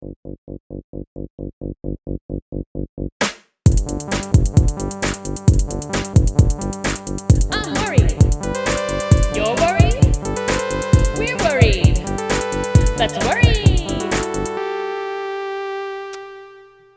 I'm worried. You're worried? We're worried. Let's worry.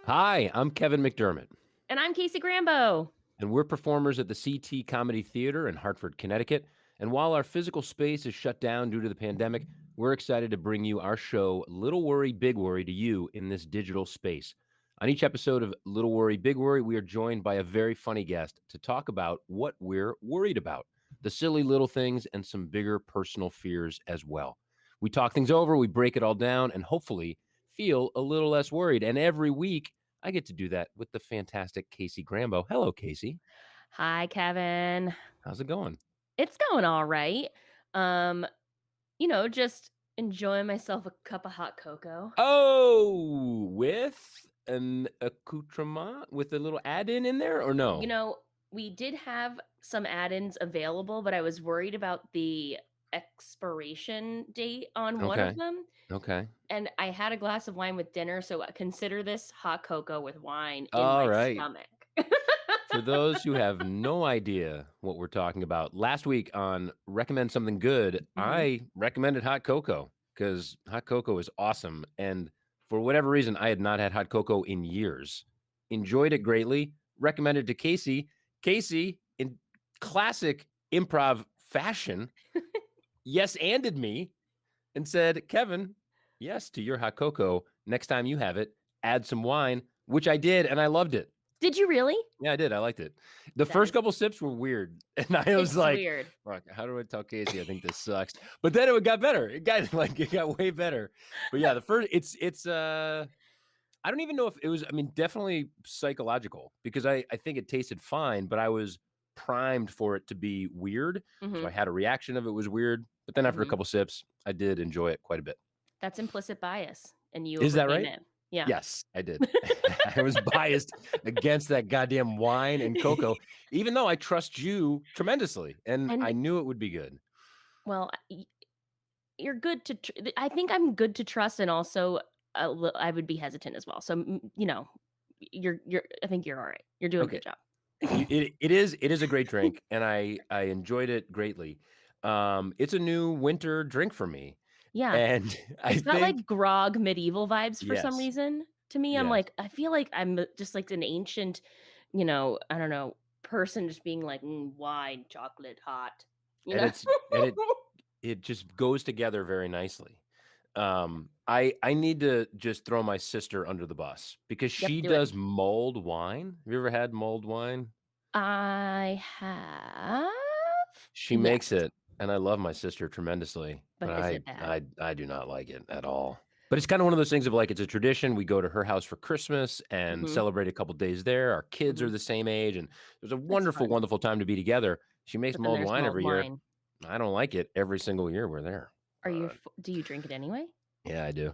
Hi, I'm Kevin McDermott, And I'm Casey Grambo. and we're performers at the CT Comedy Theater in Hartford, Connecticut. And while our physical space is shut down due to the pandemic, we're excited to bring you our show, Little Worry, Big Worry, to you in this digital space. On each episode of Little Worry, Big Worry, we are joined by a very funny guest to talk about what we're worried about, the silly little things, and some bigger personal fears as well. We talk things over, we break it all down, and hopefully feel a little less worried. And every week, I get to do that with the fantastic Casey Grambo. Hello, Casey. Hi, Kevin. How's it going? It's going all right. Just enjoying myself a cup of hot cocoa. Oh, with an accoutrement with a little add-in in there, or no? We did have some add-ins available, but I was worried about the expiration date on one of Okay. them. Okay. And I had a glass of wine with dinner, so consider this hot cocoa with wine in All my right. stomach. For those who have no idea what we're talking about, last week on Recommend Something Good, I recommended hot cocoa because hot cocoa is awesome. And for whatever reason, I had not had hot cocoa in years. Enjoyed it greatly. Recommended to Casey. Casey, in classic improv fashion, yes-anded me and said, Kevin, yes to your hot cocoa. Next time you have it, add some wine, which I did, and I loved it. Did you really? Yeah, I did. I liked it. The That first is couple sips were weird, and I was It's like, weird. "Fuck, how do I tell Casey I think this sucks?" But then it got better. It got way better. But yeah, the first it's I don't even know if it was, I mean, definitely psychological because I think it tasted fine, but I was primed for it to be weird. So I Mhm, had a reaction of it was weird, but then after a mhm. couple sips, I did enjoy it quite a bit. That's implicit bias, and you Is that overcame right? it. Yeah. Yes, I did. I was biased against that goddamn wine and cocoa, even though I trust you tremendously, and And I knew it would be good. well, you're good to I think I'm good to trust, and also, I would be hesitant as well. So, you're I think you're all right. You're doing a Okay, good job. it is a great drink, and I enjoyed it greatly. It's a new winter drink for me, Yeah. and I It's got, think like, grog medieval vibes for some yes, reason. To me, I'm yes, like, I feel like I'm just like an ancient, I don't know, person just being like, wine, chocolate, hot, you and know? it just goes together very nicely. I need to just throw my sister under the bus because Yep, she do it. does mulled wine. Have you ever had mulled wine? I have. She makes Yes, it, and I love my sister tremendously, but but is I it bad? I I do not like it at all. But it's kinda one of those things of, like, it's a tradition. We go to her house for Christmas and Mhm, celebrate a couple days there. Our kids are mhm. the same age, and it was a That's wonderful, fun. wonderful time to be together. She makes But then mulled there's wine mulled every year. wine. I don't like it every single year we're there, but Do you drink it anyway? yeah, I do.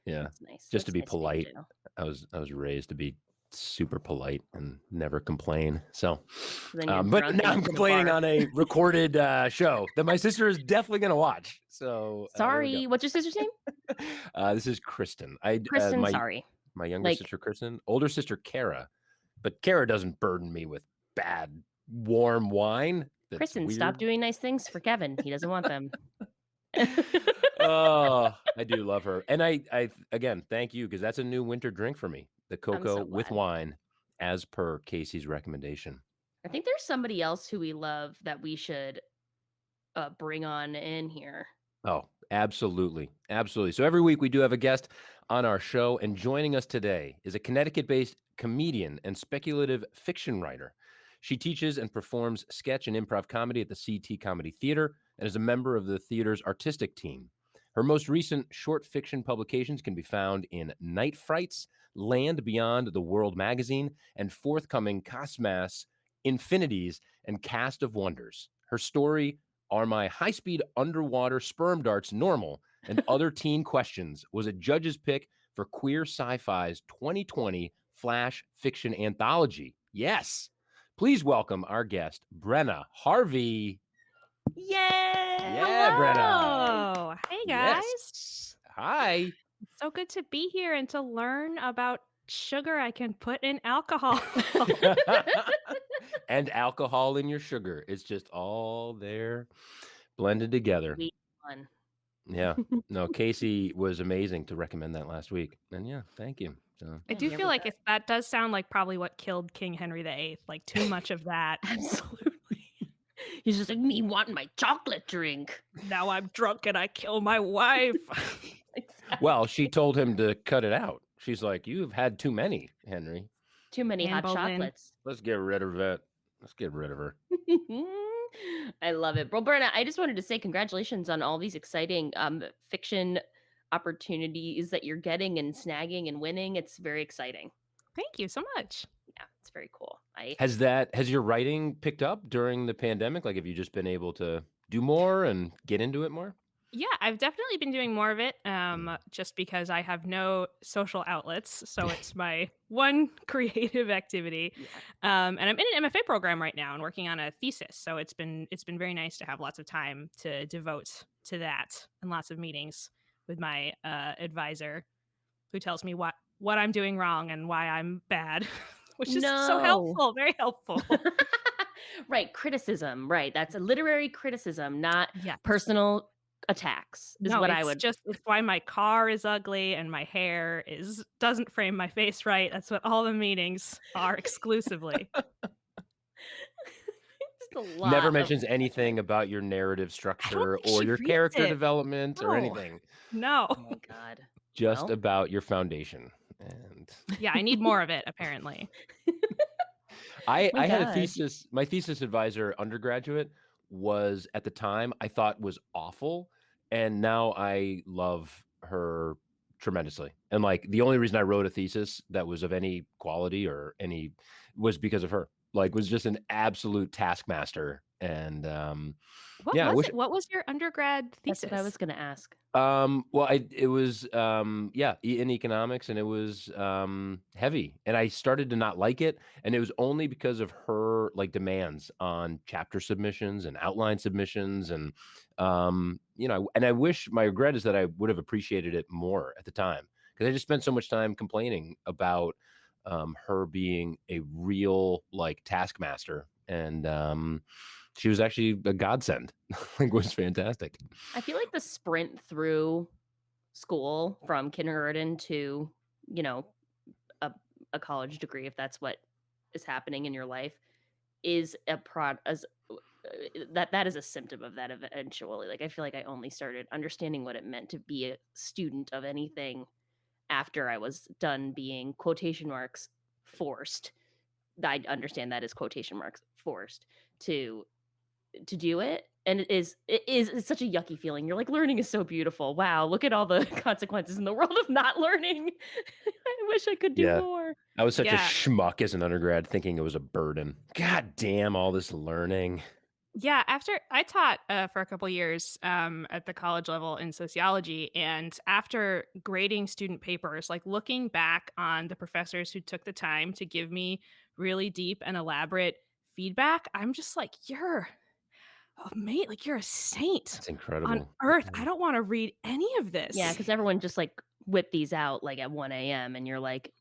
Yeah, That's nice. just to That's be nice of you to polite. do. I was raised to be super polite and never complain. So, So then you're but drunk now I'm in a complaining bar. on a recorded show that my sister is definitely going to watch. So there we go. Sorry, what's your sister's name? This is Kristen. Kristen, sorry. My younger Like, sister Kristen, older sister Kara, but Kara doesn't burden me with bad warm wine. That's Kristen, stop weird. doing nice things for Kevin. He doesn't want them. Oh, I do love her. And I again, thank you because that's a new winter drink for me. The I'm cocoa so with glad. wine as per Casey's recommendation. I think there's somebody else who we love that we should, bring on in here. Oh, absolutely. Absolutely. So every week we do have a guest on our show, and joining us today is a Connecticut-based comedian and speculative fiction writer. She teaches and performs sketch and improv comedy at the CT Comedy Theater and is a member of the theater's artistic team. Her most recent short fiction publications can be found in Night Frights, Land Beyond the World magazine, and forthcoming Cosmas, Infinities, and Cast of Wonders. Her story, Are My High Speed Underwater Sperm Darts Normal? And Other Teen Questions, was a judge's pick for Queer Sci-Fi's 2020 Flash Fiction Anthology. Yes. Please welcome our guest, Brenna Harvey. Yay! Yeah, Brenna. Hello. Hey guys. Yes. Hi. So good to be here and to learn about sugar I can put in alcohol. And alcohol in your sugar. It's just all there blended together. Sweet one. Yeah. No, Casey was amazing to recommend that last week. And yeah, thank you. So I Yeah, do never feel like bad. it's that does sound like probably what killed King Henry VIII, like too much of that. Absolutely. He's just like, "Me wanting my chocolate drink." Now I'm drunk and I kill my wife. well, she Exactly. told him to cut it out. She's like, "You've had too many, Henry. Too many Anne hot Boleyn. chocolates. Let's get rid of it. Let's get rid of her." I love it. Well, Brenna, I just wanted to say congratulations on all these exciting fiction opportunities that you're getting and snagging and winning. It's very exciting. Thank you so much. Yeah, it's very cool. I Has your writing picked up during the pandemic? Like, have you just been able to do more and get into it more? Yeah, I've definitely been doing more of it, Mm. just because I have no social outlets, so it's my one creative activity. yeah. And I'm in an MFA program right now and working on a thesis, so it's been very nice to have lots of time to devote to that and lots of meetings with my advisor, who tells me what I'm doing wrong and why I'm bad, which is so No. helpful, very helpful. right, criticism. Right. That's a literary criticism, not Yes. personal attacks is No, what I would it's why my car is ugly and my hair is doesn't frame my face right. That's what all the meetings are exclusively. just a Never lot of mentions anything about your narrative I don't structure think or she your reads character it. development or No. anything. No. oh my god. Just Well, about your foundation. And Yeah, I need more of it apparently. my I had a gosh. thesis. My thesis advisor, undergraduate, was at the time I thought was awful, and now I love her tremendously. And like the only reason I wrote a thesis that was of any quality or any was because of her. Like was just an absolute taskmaster. And What yeah, I was wish it? What was your undergrad That's what I thesis? was gonna ask. well, it was, yeah, in economics, and it was, heavy, and I started to not like it, and it was only because of her, like, demands on chapter submissions and outline submissions, and, and I wish my regret is that I would have appreciated it more at the time because I just spent so much time complaining about, her being a real, like, taskmaster, and, she was actually a godsend. Like, was fantastic. I feel like the sprint through school from kindergarten to, you know, a a college degree, if that's what is happening in your life, is a prod as that is a symptom of that eventually. Like, I feel like I only started understanding what it meant to be a student of anything after I was done being quotation marks forced. I understand that as quotation marks forced to do it, and it's such a yucky feeling. You're like, "Learning is so beautiful. Wow, look at all the consequences in the world of not learning. I wish I could do Yeah. more." I was such a Yeah. schmuck as an undergrad thinking it was a burden. God damn all this learning. Yeah, after I taught for a couple years at the college level in sociology, and after grading student papers, like looking back on the professors who took the time to give me really deep and elaborate feedback, I'm just like, you're a mate, like you're a saint It's on incredible. earth. I Yeah. don't want to read any of Yeah, this. because everyone just, like, whip these out, like, at 1 a.m., and you're like,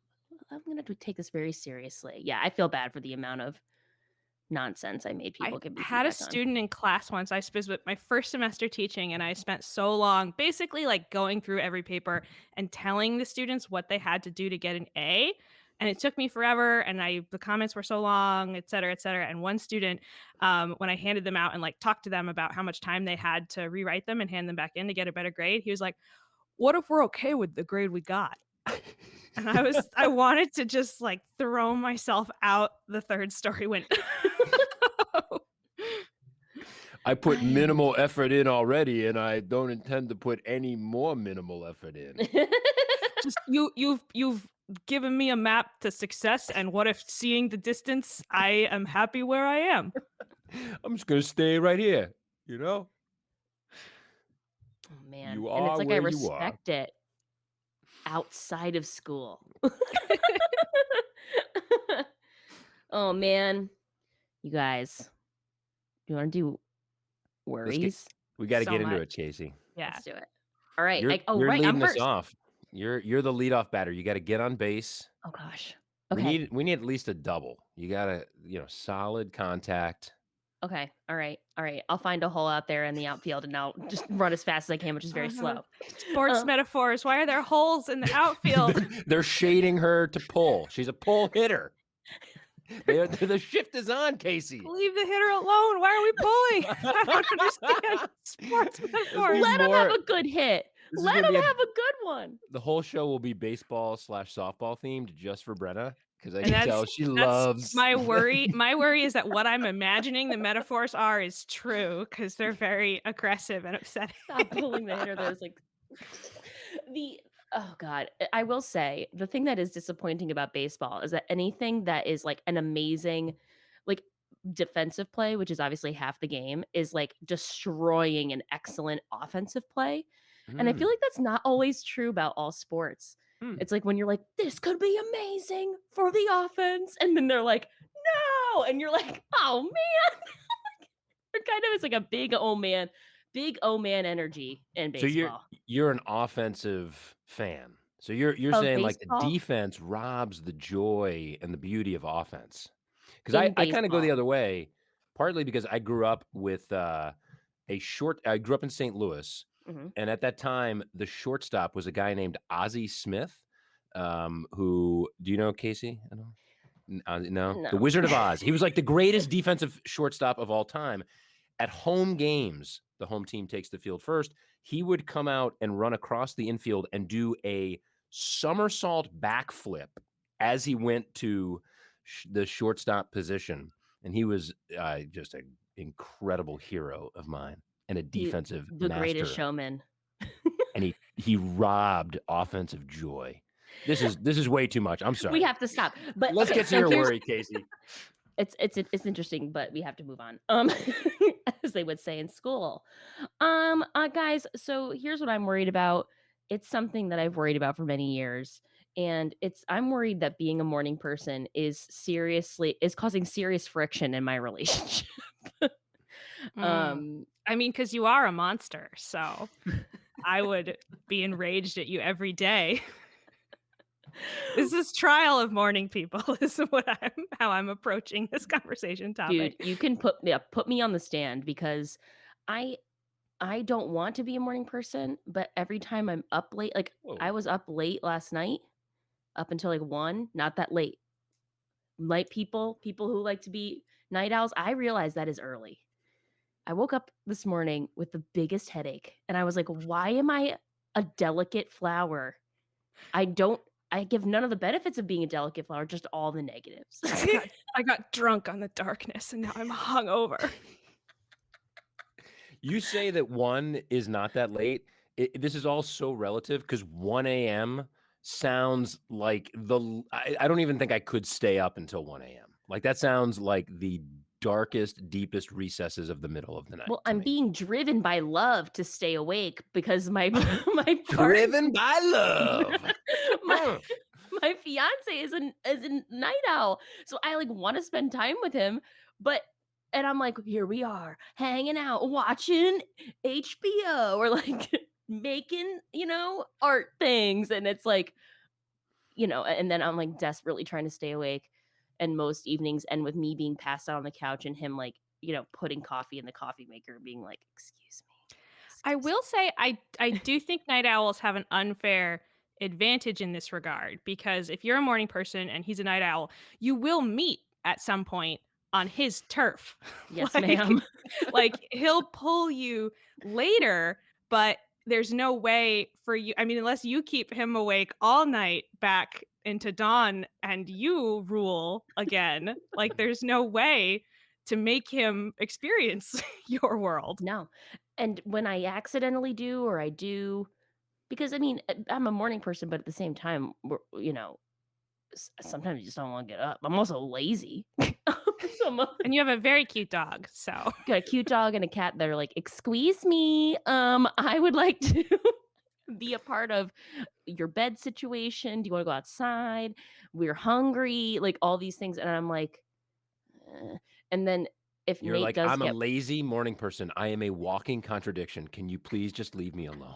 "I'm gonna take this very seriously." Yeah, I feel bad for the amount of nonsense I made I people give me had a feedback on. student in class once. I was with my first semester teaching, and I spent so long basically like going through every paper and telling the students what they had to do to get an A. And it took me forever, and the comments were so long, et cetera, et cetera. And one student, when I handed them out and like talked to them about how much time they had to rewrite them and hand them back in to get a better grade, he was like, "What if we're okay with the grade we got?" And I wanted to just like throw myself out the third story window. I put I minimal effort in already, and I don't intend to put any more minimal effort in. Just you've given me a map to success, and what if seeing the distance, I am happy where I am. I'm just gonna stay right here, you know? Oh, man, You and it's are like I where you are. respect it outside of school. Oh, man. You guys, you wanna do Let's get worries? we gotta So get into much. it, Casey. Yeah. Let's do it. Alright, You're right, you're I'm leading us first. off. You're the leadoff batter. You got to get on base. Oh gosh. We Okay. need we need at least a double. You got to, solid contact. Okay. All right. All right. I'll find a hole out there in the outfield and I'll just run as fast as I can, which is very Uh, slow. sports Um, metaphors. Why are there holes in the outfield? They're shading her to pull. She's a pull hitter. The shift is on, Casey. Leave the hitter alone. Why are we pulling? I don't understand sports metaphors. Let him have more- a good hit. This is Let gonna him be have a good one. the whole show will be baseball/softball themed just for Brenna because I And can tell she that's loves my worry. My worry is that what I'm imagining the metaphors are is true because they're very aggressive and upsetting. Stop pulling the hitter. There's like the oh god. I will say the thing that is disappointing about baseball is that anything that is like an amazing, like defensive play, which is obviously half the game, is like destroying an excellent offensive play. And I feel Mm, like that's not always true about all sports. mm. It's like when you're like, this could be amazing for the offense. And then they're like, no. And you're like, oh man. There kind of is like a big old man energy in So baseball. you're an offensive fan. So you're Of saying like the baseball? defense robs the joy and the beauty of offense. Because In I kind of go the baseball. other way, partly because I grew up with I grew up in St. Louis, Mhm. and at that time the shortstop was a guy named Ozzie Smith. Who do you know, Casey? I don't. No, the No. Wizard of Oz. He was like the greatest defensive shortstop of all time. At home games, the home team takes the field first. He would come out and run across the infield and do a somersault backflip as he went to the shortstop position. And he was just an incredible hero of mine and a The defensive the greatest master. showman. And he robbed offensive joy. This is way too much. I'm sorry. We have to stop. But Let's okay, get to so your here's worry, Casey. it's interesting, but we have to move on. As they would say in school. Guys, so here's what I'm worried about. It's something that I've worried about for many years. And I'm worried that being a morning person is causing serious friction in my relationship. Mm. um I mean, because you are a monster, so I would be enraged at you every day. This is trial of morning people. Is how I'm approaching this conversation Dude, topic. you can put me on the stand because I I don't want to be a morning person, but every time I'm up late, like I Whoa. was up late last night, up until like 1, not that late. Night people who like to be night owls, I realize that is early. I woke up this morning with the biggest headache and I was like, "Why am I a delicate flower?" I don't I give none of the benefits of being a delicate flower, just all the negatives. I got drunk on the darkness and now I'm hungover. You say that 1 is not that late. This is all so relative because 1 a.m. sounds like I don't even think I could stay up until 1 a.m. Like that sounds like the darkest, deepest recesses of the middle of the night Well, to I'm me. being driven by love to stay awake because my my partner Driven by love. my Huh. my fiance is a night owl. So I like want to spend time with him, but and I'm like, here we are, hanging out, watching HBO or like making, art things. And it's like, and then I'm like desperately trying to stay awake. And most evenings end with me being passed out on the couch and him like, putting coffee in the coffee maker, being like, excuse me. I Excuse will say I do think night owls have an unfair advantage in this regard because if you're a morning person and he's a night owl, you will meet at some point on his turf. Yes, like ma'am. like he'll pull you later, but there's no way for you. I mean, unless you keep him awake all night back into dawn and you rule again, like there's no way to make him experience your world. No. And when I accidentally do or I do because I mean, I'm a morning person, but at the same time, sometimes you just don't want to get up. I'm also lazy. So And you have a very cute dog, so got a cute dog and a cat that are like, "Excuse me, I would like to be a part of your bed situation. Do you want to go outside? We're hungry." Like all these things, and I'm like, eh. And then if You're Nate like, does I'm a get lazy morning person. I am a walking contradiction. Can you please just leave me alone?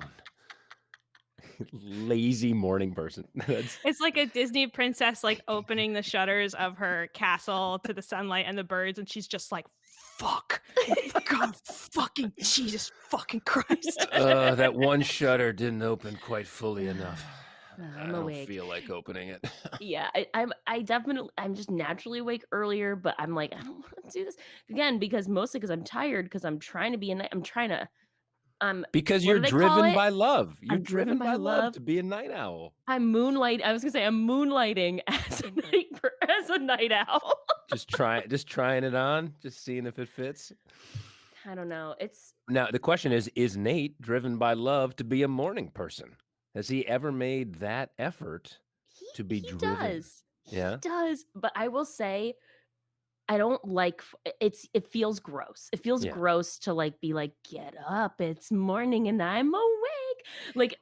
Lazy morning person. That's It's like a Disney princess, like, opening the shutters of her castle to the sunlight and the birds, and she's just like, "Fuck. God fucking Jesus fucking Christ." that one shutter didn't open quite fully enough. I'm I don't awake. feel like opening it. Yeah, I'm just naturally awake earlier, but I'm like, I don't want to do this again because mostly because I'm tired because I'm trying to be a night. I'm trying to Because what you're do they call driven it? by love. You're I'm driven driven by by love love. to be a night owl. I was gonna say I'm moonlighting as a night owl. Just trying it on, just seeing if it fits. I don't know. Now, the question is Nate driven by love to be a morning person? Has he ever made that effort to be He driven? does. He Yeah? does. But I will say I don't like it feels gross. It feels Yeah. gross to like be like, get up, it's morning and I'm awake. Like,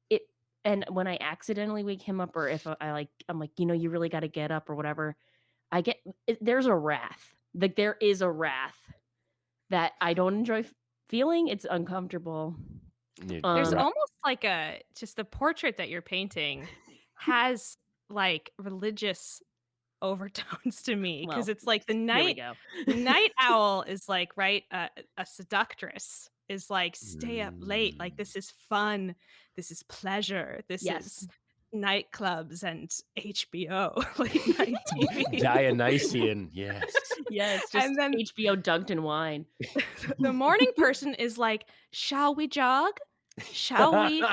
it and when I accidentally wake him up or if I like I'm like, you really gotta get up or whatever, there's a wrath. Like there is a wrath that I don't enjoy feeling. It's uncomfortable. You There's ri almost like just the portrait that you're painting has, like, religious overtones to me because Well, it's like here we go. the night owl is like, right, a seductress is like, "Stay up late, like, Mm. this is fun, this is pleasure, this Yes. is nightclubs and HBO, late night TV." Dionysian, yes. Yes, And just then HBO dunked in wine. the morning person is like, "Shall we jog? Shall we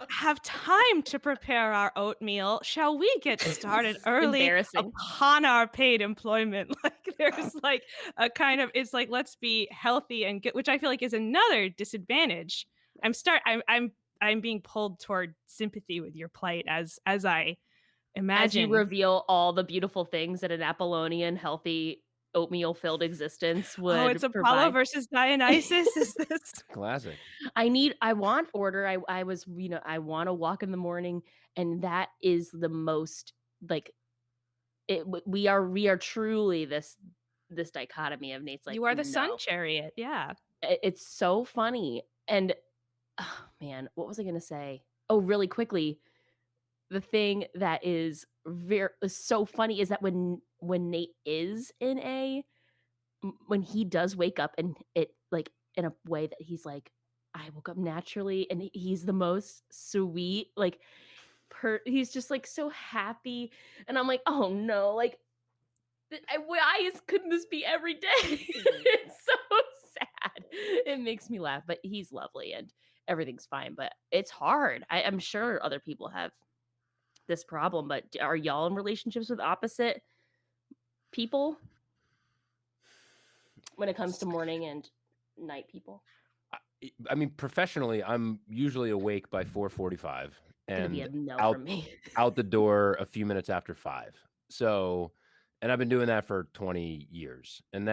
have time to prepare our oatmeal? Shall we get started It's early embarrassing. upon our paid employment?" Like, there's, like, a kind of it's like, let's be healthy and good, which I feel like is another disadvantage. I'm being pulled toward sympathy with your plight as I As you imagine. reveal all the beautiful things that an Apollonian, healthy, oatmeal-filled existence Oh, would it's Apollo provide. versus Dionysus, is this? Classic. I want order. I was, I wanna walk in the morning, and that is the most, like, we are truly this dichotomy of Nate's like, You are the sun "No." chariot, yeah. It's so funny, and, oh, man, what was I gonna say? Oh, really quickly, the thing that is so funny is that when Nate is in when he does wake up and it like in a way that he's like, I woke up naturally and he's the most sweet, like he's just like so happy. And I'm like, oh no, like couldn't this be every day? It's so sad. It makes me laugh, but he's lovely and everything's fine. But it's hard. I'm sure other people have this problem, but are y'all in relationships with opposite people when it comes to morning and night people? I mean, professionally, I'm usually awake by 4:45 Gonna be a and no out from me. out the door a few minutes after 5. So and I've been doing that for 20 years. And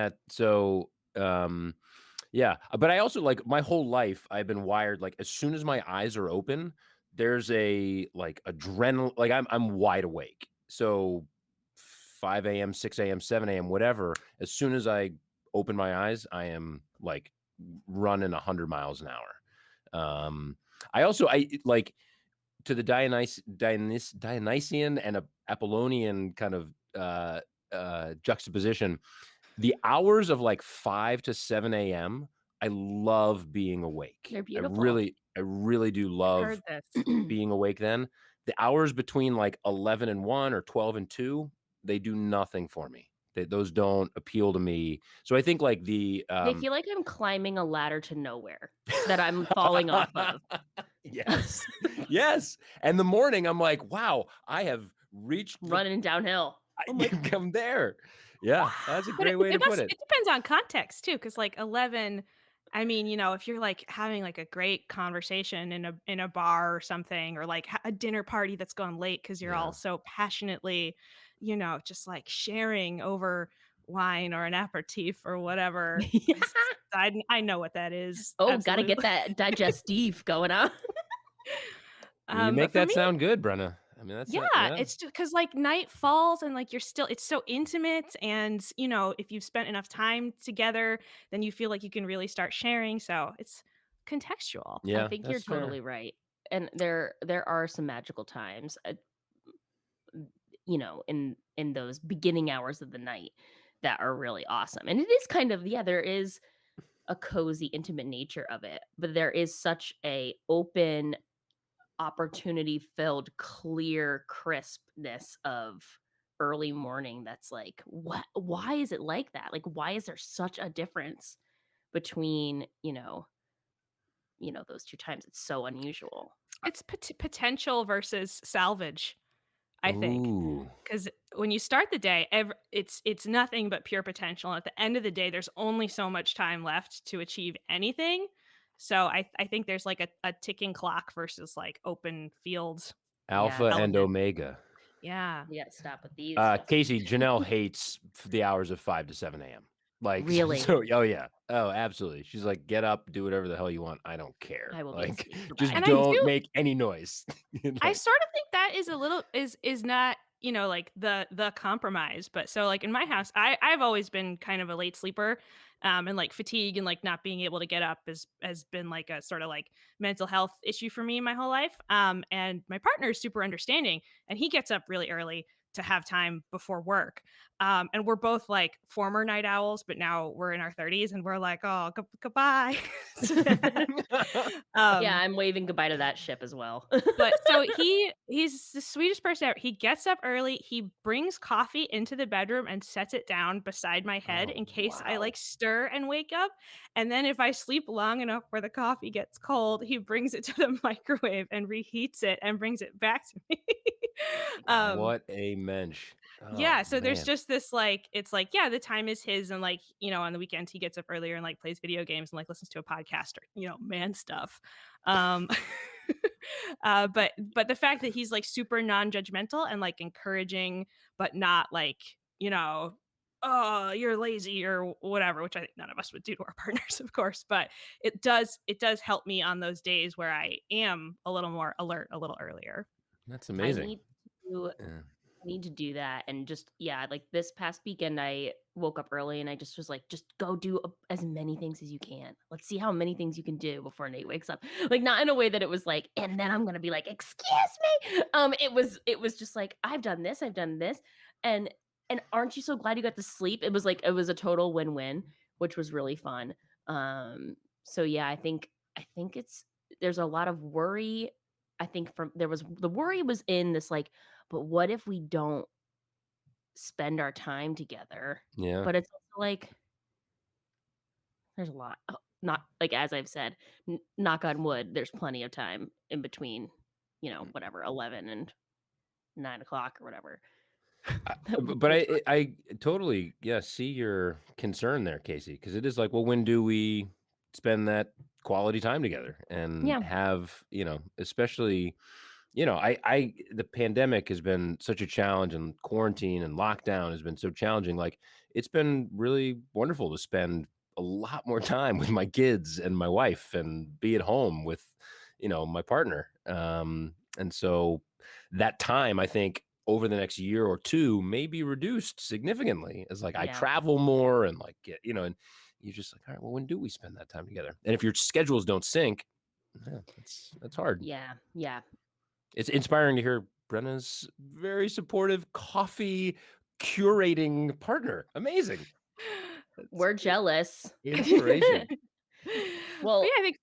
yeah, but I also like my whole life I've been wired like as soon as my eyes are open, there's a like adrenaline like I'm wide awake. So 5 a.m., 6 a.m., 7 a.m., whatever, as soon as I open my eyes, I am like running 100 miles an hour. I also I like to the Dionysian and Apollonian kind of juxtaposition. The hours of like 5 to 7 a.m., I love being awake. They're I beautiful. really do I've heard love this. being awake then. The hours between like 11 and 1 or 12 and 2, they do nothing for me. Those don't appeal to me. So I think like They feel like I'm climbing a ladder to nowhere that I'm falling off of. Yes. Yes. And the morning, I'm like, wow, I have reached Running downhill. I'm like, come there. Yeah, that's a But great way to put it. it depends on context too, because like 11, I mean, if you're like having like a great conversation in a bar or something, or like a dinner party that's gone late because you're all Yeah. so passionately, just like sharing over wine or an aperitif or whatever. yeah. I know what that is. Oh, gotta Absolutely. get that digestive going on. You But make for that me, sound good, Brenna. I mean, that's not yeah, yeah. it's just because like night falls and like it's so intimate, and if you've spent enough time together, then you feel like you can really start sharing. So it's contextual. I Yeah, think you're that's fair. totally right. and there are some magical times, in those beginning hours of the night that are really awesome. And it is kind of, yeah, there is a cozy, intimate nature of it, but there is such a open, opportunity filled, clear crispness of early morning that's like, what, why is it like that? Like, why is there such a difference between, those two times? It's so unusual. It's potential versus salvage, I think. Ooh, Because when you start the day, it's nothing but pure potential. And at the end of the day, there's only so much time left to achieve anything. So I think there's like a ticking clock versus like open fields alpha Yes. and element. omega. Yeah. We gotta stop with these just Casey, Janelle hates the hours of 5 to 7 a.m. Like, really. so, oh yeah, oh absolutely. She's like, get up, do whatever the hell you want. I don't care. I will be Like, asleep for by just And I then. don't do make any noise. I Like, sort of think that is a little is not, like the compromise. But so like in my house, I've always been kind of a late sleeper. And like fatigue and like not being able to get up has been like a sort of like mental health issue for me my whole life. And my partner is super understanding and he gets up really early to have time before work. And we're both like former night owls, but now we're in our 30s and we're like, oh, goodbye. Yeah, um, I'm waving goodbye to that ship as well. but so he's the sweetest person ever. He gets up early, he brings coffee into the bedroom and sets it down beside my head oh in case I, wow. like, stir and wake up, and then if I sleep long enough where the coffee gets cold, he brings it to the microwave and reheats it and brings it back to me. Um, What a mensch. Oh yeah, so there's man. just this, like it's like, yeah, the time is his and, like, on the weekends, he gets up earlier and, like, plays video games and, like, listens to a podcast or, man stuff. Um, but the fact that he's, like, super non-judgmental and, like, encouraging, but not, like, you know, "Oh, you're lazy," or whatever, which I think none of us would do to our partners, of course, but it does help me on those days where I am a little more alert a little earlier. That's I amazing. need to Yeah. I need to do that, and just yeah, like this past weekend I woke up early and I just was like, just go do as many things as you can. Let's see how many things you can do before Nate wakes up. Like not in a way that it was like, and then I'm gonna be like, excuse me. It was just like, I've done this, and aren't you so glad you got to sleep? It was like it was a total win-win, which was really fun. So yeah, I think it's there's a lot of worry. I think from there was the worry was in this like, but what if we don't spend our time together? Yeah. But it's also like there's a lot. Not like as I've said, knock on wood, there's plenty of time in between, whatever, 11 and 9 o'clock or whatever. that we But can I totally, yeah, see your concern there, Casey, because it is like, well, when do we spend that quality time together and Yeah, have, especially, I the pandemic has been such a challenge and quarantine and lockdown has been so challenging. Like it's been really wonderful to spend a lot more time with my kids and my wife and be at home with, my partner. And so that time, I think, over the next year or two may be reduced significantly as like I yeah, travel more and like get, and you're just like, all right, well, when do we spend that time together? And if your schedules don't sync, yeah, that's hard. yeah, yeah. It's inspiring to hear Brenna's very supportive coffee curating partner. Amazing. That's We're jealous. inspiration. But Well, yeah, I think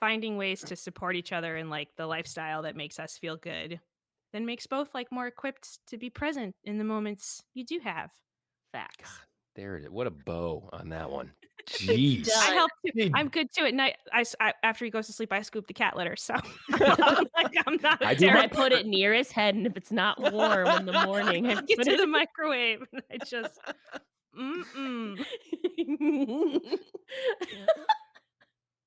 finding ways to support each other in like the lifestyle that makes us feel good, then makes both like more equipped to be present in the moments you do have. facts. There it is. What a bow on that one. It's Jeez. I done. help too. Dude, I'm good too at night. After he goes to sleep, I scoop the cat litter. So I'm not a I do And I my terrible. put it near his head, and if it's not warm in the morning, I Plug it put to it the microwave. And I just mm-mm.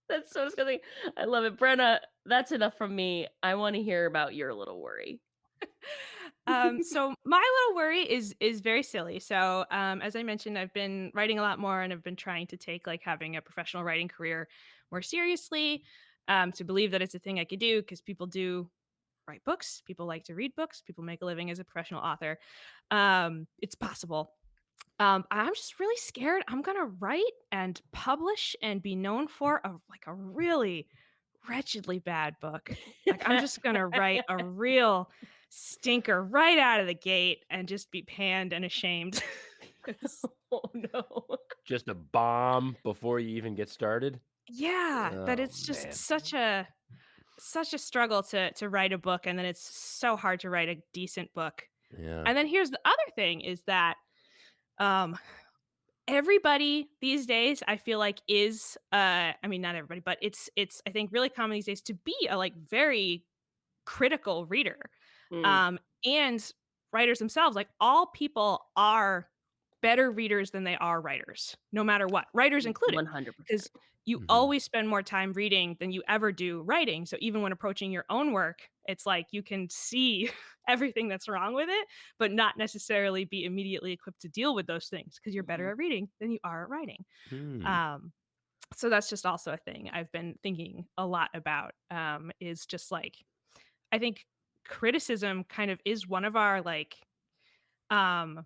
That's so disgusting. I love it. Brenna, that's enough from me. I want to hear about your little worry. So my little worry is very silly. So as I mentioned, I've been writing a lot more and I've been trying to take like having a professional writing career more seriously. To believe that it's a thing I could do because people do write books, people like to read books, people make a living as a professional author. It's possible. I'm just really scared I'm gonna write and publish and be known for a really, wretchedly bad book. Like, I'm just gonna write a real stinker right out of the gate and just be panned and ashamed. 'Cause Oh, no. Just a bomb before you even get started? yeah, that Oh, it's just man. such a struggle to write a book, and then it's so hard to write a decent book. Yeah. And then here's the other thing is that, um, everybody these days, I feel like is, I mean, not everybody, but it's I think really common these days to be a, like, very critical reader. Mm, Um, and writers themselves, like all people are better readers than they are writers, no matter what, writers included, 100%. because you Mhm. always spend more time reading than you ever do writing. So even when approaching your own work, it's like you can see everything that's wrong with it, but not necessarily be immediately equipped to deal with those things because you're better Mhm. at reading than you are at writing. Hmm. Um, so that's just also a thing I've been thinking a lot about, is just like I think criticism kind of is one of our like um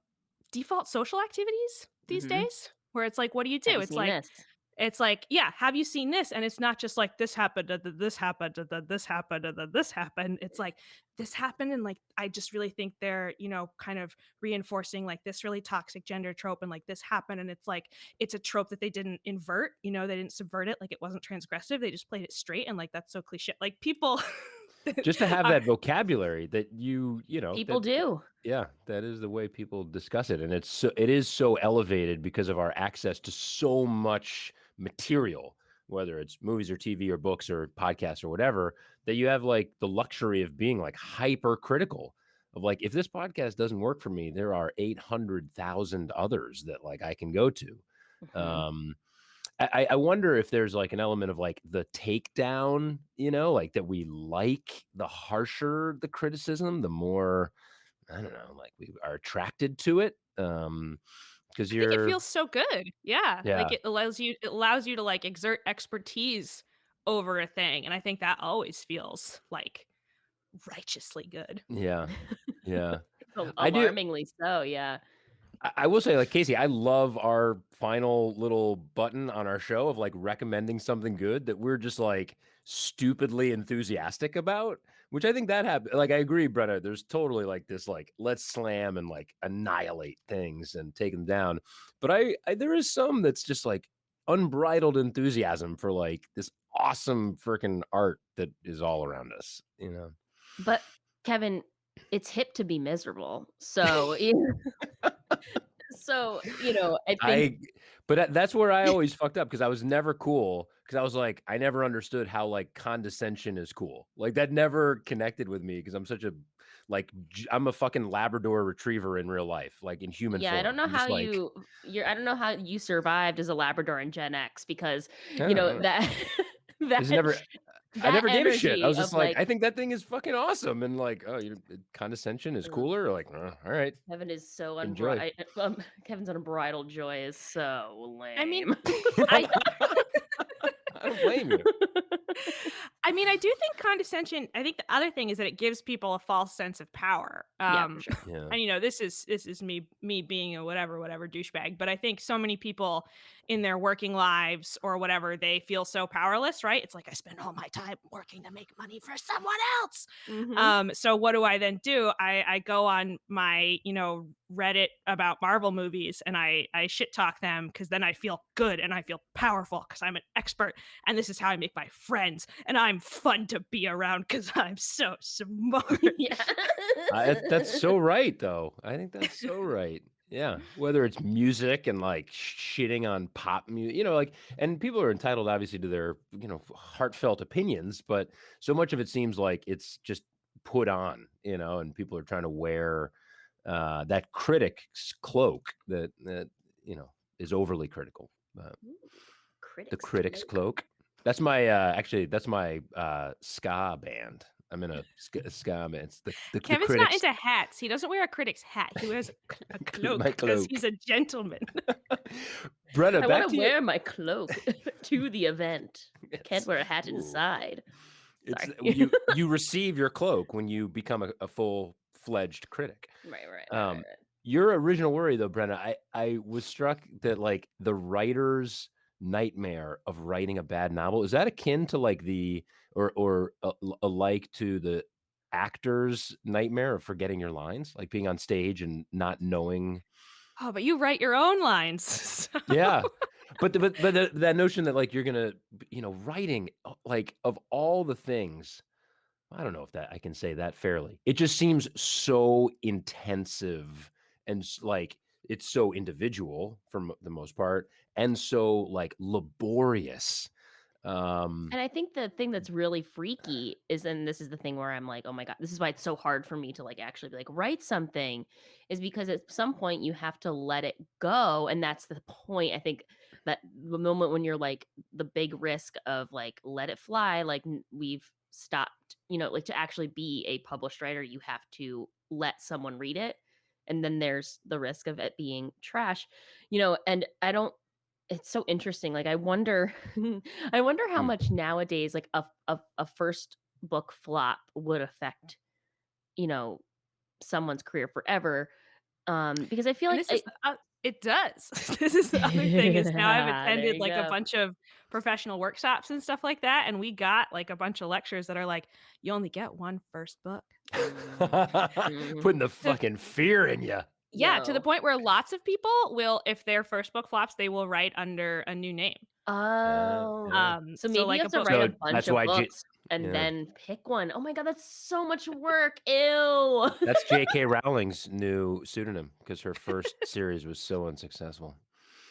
default social activities these Mhm. days where it's like what do you Have do? you seen this? It's like, yeah, have you seen this? And it's not just like this happened, this happened, this happened, this happened. It's like this happened and like I just really think they're, kind of reinforcing like this really toxic gender trope and like this happened and it's like it's a trope that they didn't invert, they didn't subvert it, like it wasn't transgressive. They just played it straight and like that's so cliche. Like people Just to have are that vocabulary that People that do. yeah, that is the way people discuss it, and it is so elevated because of our access to so much material, whether it's movies or TV or books or podcasts or whatever, that you have, like, the luxury of being, like, hypercritical of, like, if this podcast doesn't work for me, there are 800,000 others that, like, I can go to. Mhm. Um I wonder if there's, like, an element of, like, the takedown, like, that we like the harsher the criticism, the more, I don't know, like, we are attracted to it, because I think it you're feels so good. Yeah, like, yeah, it allows you to, like, exert expertise over a thing, and I think that always feels, like, righteously good. yeah, yeah. It's a I do alarmingly so, yeah. I will say, like, Casey, I love our final little button on our show of, like, recommending something good that we're just, like, stupidly enthusiastic about, which I think that like, I agree, Brenna, there's totally, like, this, like, let's slam and, like, annihilate things and take them down, but I there is some that's just, like, unbridled enthusiasm for, like, this awesome freaking art that is all around us, you know? But, Kevin, it's hip to be miserable. So, I think I but that's where I always fucked up because I was never cool because I was like, I never understood how, like, condescension is cool. Like, that never connected with me because I'm such a, like, I'm a fucking Labrador retriever in real life, like, in human yeah, I don't form. know I'm how just like, I don't know how you survived as a Labrador in Gen X because, I don't know. that It's that never I that never gave a shit. I energy was just of, like, like, I think that thing is fucking awesome, and like, oh, condescension is ugh, cooler? Like, all right, Kevin is so enjoy. Kevin's unbridled joy is so I mean, lame. I I don't blame you. I mean, I do think condescension I think the other thing is that it gives people a false sense of power. Yeah, for sure. Yeah. And this is me being a whatever douchebag, but I think so many people in their working lives or whatever, they feel so powerless, right? It's like I spend all my time working to make money for someone else. Mhm. So what do I then do? I go on my, Reddit about Marvel movies and I shit talk them because then I feel good and I feel powerful because I'm an expert and this is how I make my friends and I'm fun to be around because I'm so smart. Yeah. That's so right, though. I think that's so right. Yeah, whether it's music and, like, shitting on pop music, like, and people are entitled, obviously, to their, heartfelt opinions, but so much of it seems like it's just put on, and people are trying to wear, that critic's cloak that, is overly critical. Ooh, The Critic's critic's Cloak. cloak. That's my, actually, that's my, ska band. I'm in a ska band. It's the Kevin's not critics. into hats. He doesn't wear a critic's hat. He wears a My cloak because cloak. he's a gentleman. Brenna, I back wanna to you. wear my cloak to the event. I can't It's wear a hat ooh, inside. it's Sorry. you receive your cloak when you become a full-fledged critic. Right. Your original worry, though, Brenna, I was struck that, like, the writer's nightmare of writing a bad novel, is that akin to, like, the or alike to the actor's nightmare of forgetting your lines, like being on stage and not knowing. Oh, but you write your own lines. So Yeah. But that notion that, like, you're gonna writing, like, of all the things, I don't know if that I can say that fairly. It just seems so intensive and like, it's so individual for the most part, and so, like, laborious. Um, And I think the thing that's really freaky is, and this is the thing where I'm like, "Oh my god, this is why it's so hard for me to, like, actually be like, write something," is because at some point you have to let it go, and that's the point, I think, that the moment when you're, like, the big risk of, like, let it fly, like, we've stopped, like, to actually be a published writer, you have to let someone read it, and then there's the risk of it being trash, and I don't it's so interesting, like, I wonder I wonder how hmm. much nowadays, like, a first book flop would affect, you know, someone's career forever, because I feel and like this is it does. This is the other thing is now I've There attended, you like, a go. bunch of professional workshops and stuff like that, and we got, like, a bunch of lectures that are like, "You only get one first book." Mhm. Putting the fucking fear in you. Yeah, to the Yo. point where lots of people will if their first book flops, they will write under a new name. Oh. Yeah. So So, maybe you like, have a to book write a So bunch that's of why books and yeah. then pick one. Oh my god, that's so much work. Ew. That's J.K. Rowling's new pseudonym because her first series was so unsuccessful.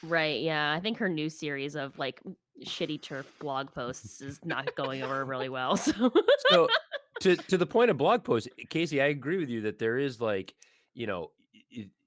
Right, yeah, I think her new series of, like, shitty turf blog posts is not going over really well, so So to the point of blog posts, Casey, I agree with you that there is like,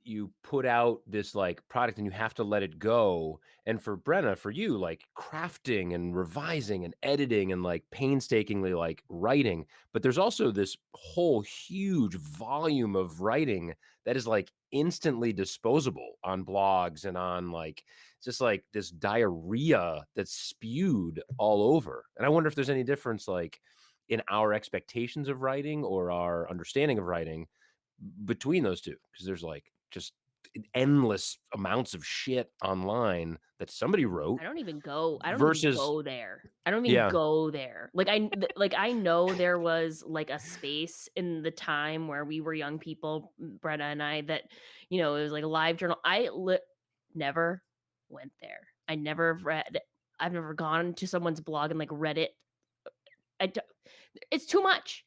you put out this like product and you have to let it go. And for Brenna, for you, like crafting and revising and editing and like painstakingly like writing. But there's also this whole huge volume of writing that is like instantly disposable on blogs and on like just like this diarrhea that's spewed all over. And I wonder if there's any difference like in our expectations of writing or our understanding of writing between those two, because there's like just endless amounts of shit online that somebody wrote I don't even versus go there. I don't even yeah. go there. Like, I know there was, like, a space in the time where we were young people, Brenna and I, that, it was like a live journal. Never went there. I've never gone to someone's blog and, like, read it. I do It's too much.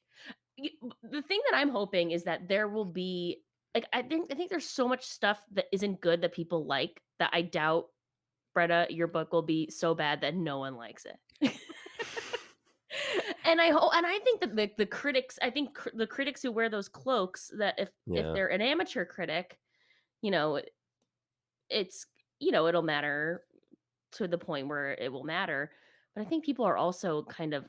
The thing that I'm hoping is that there will be, like, I think there's so much stuff that isn't good that people like that I doubt, Bretta, your book will be so bad that no one likes it. And I think that the critics, I think the critics who wear those cloaks, that if Yeah. they're an amateur critic, you know, it's it'll matter to the point where it will matter. But I think people are also kind of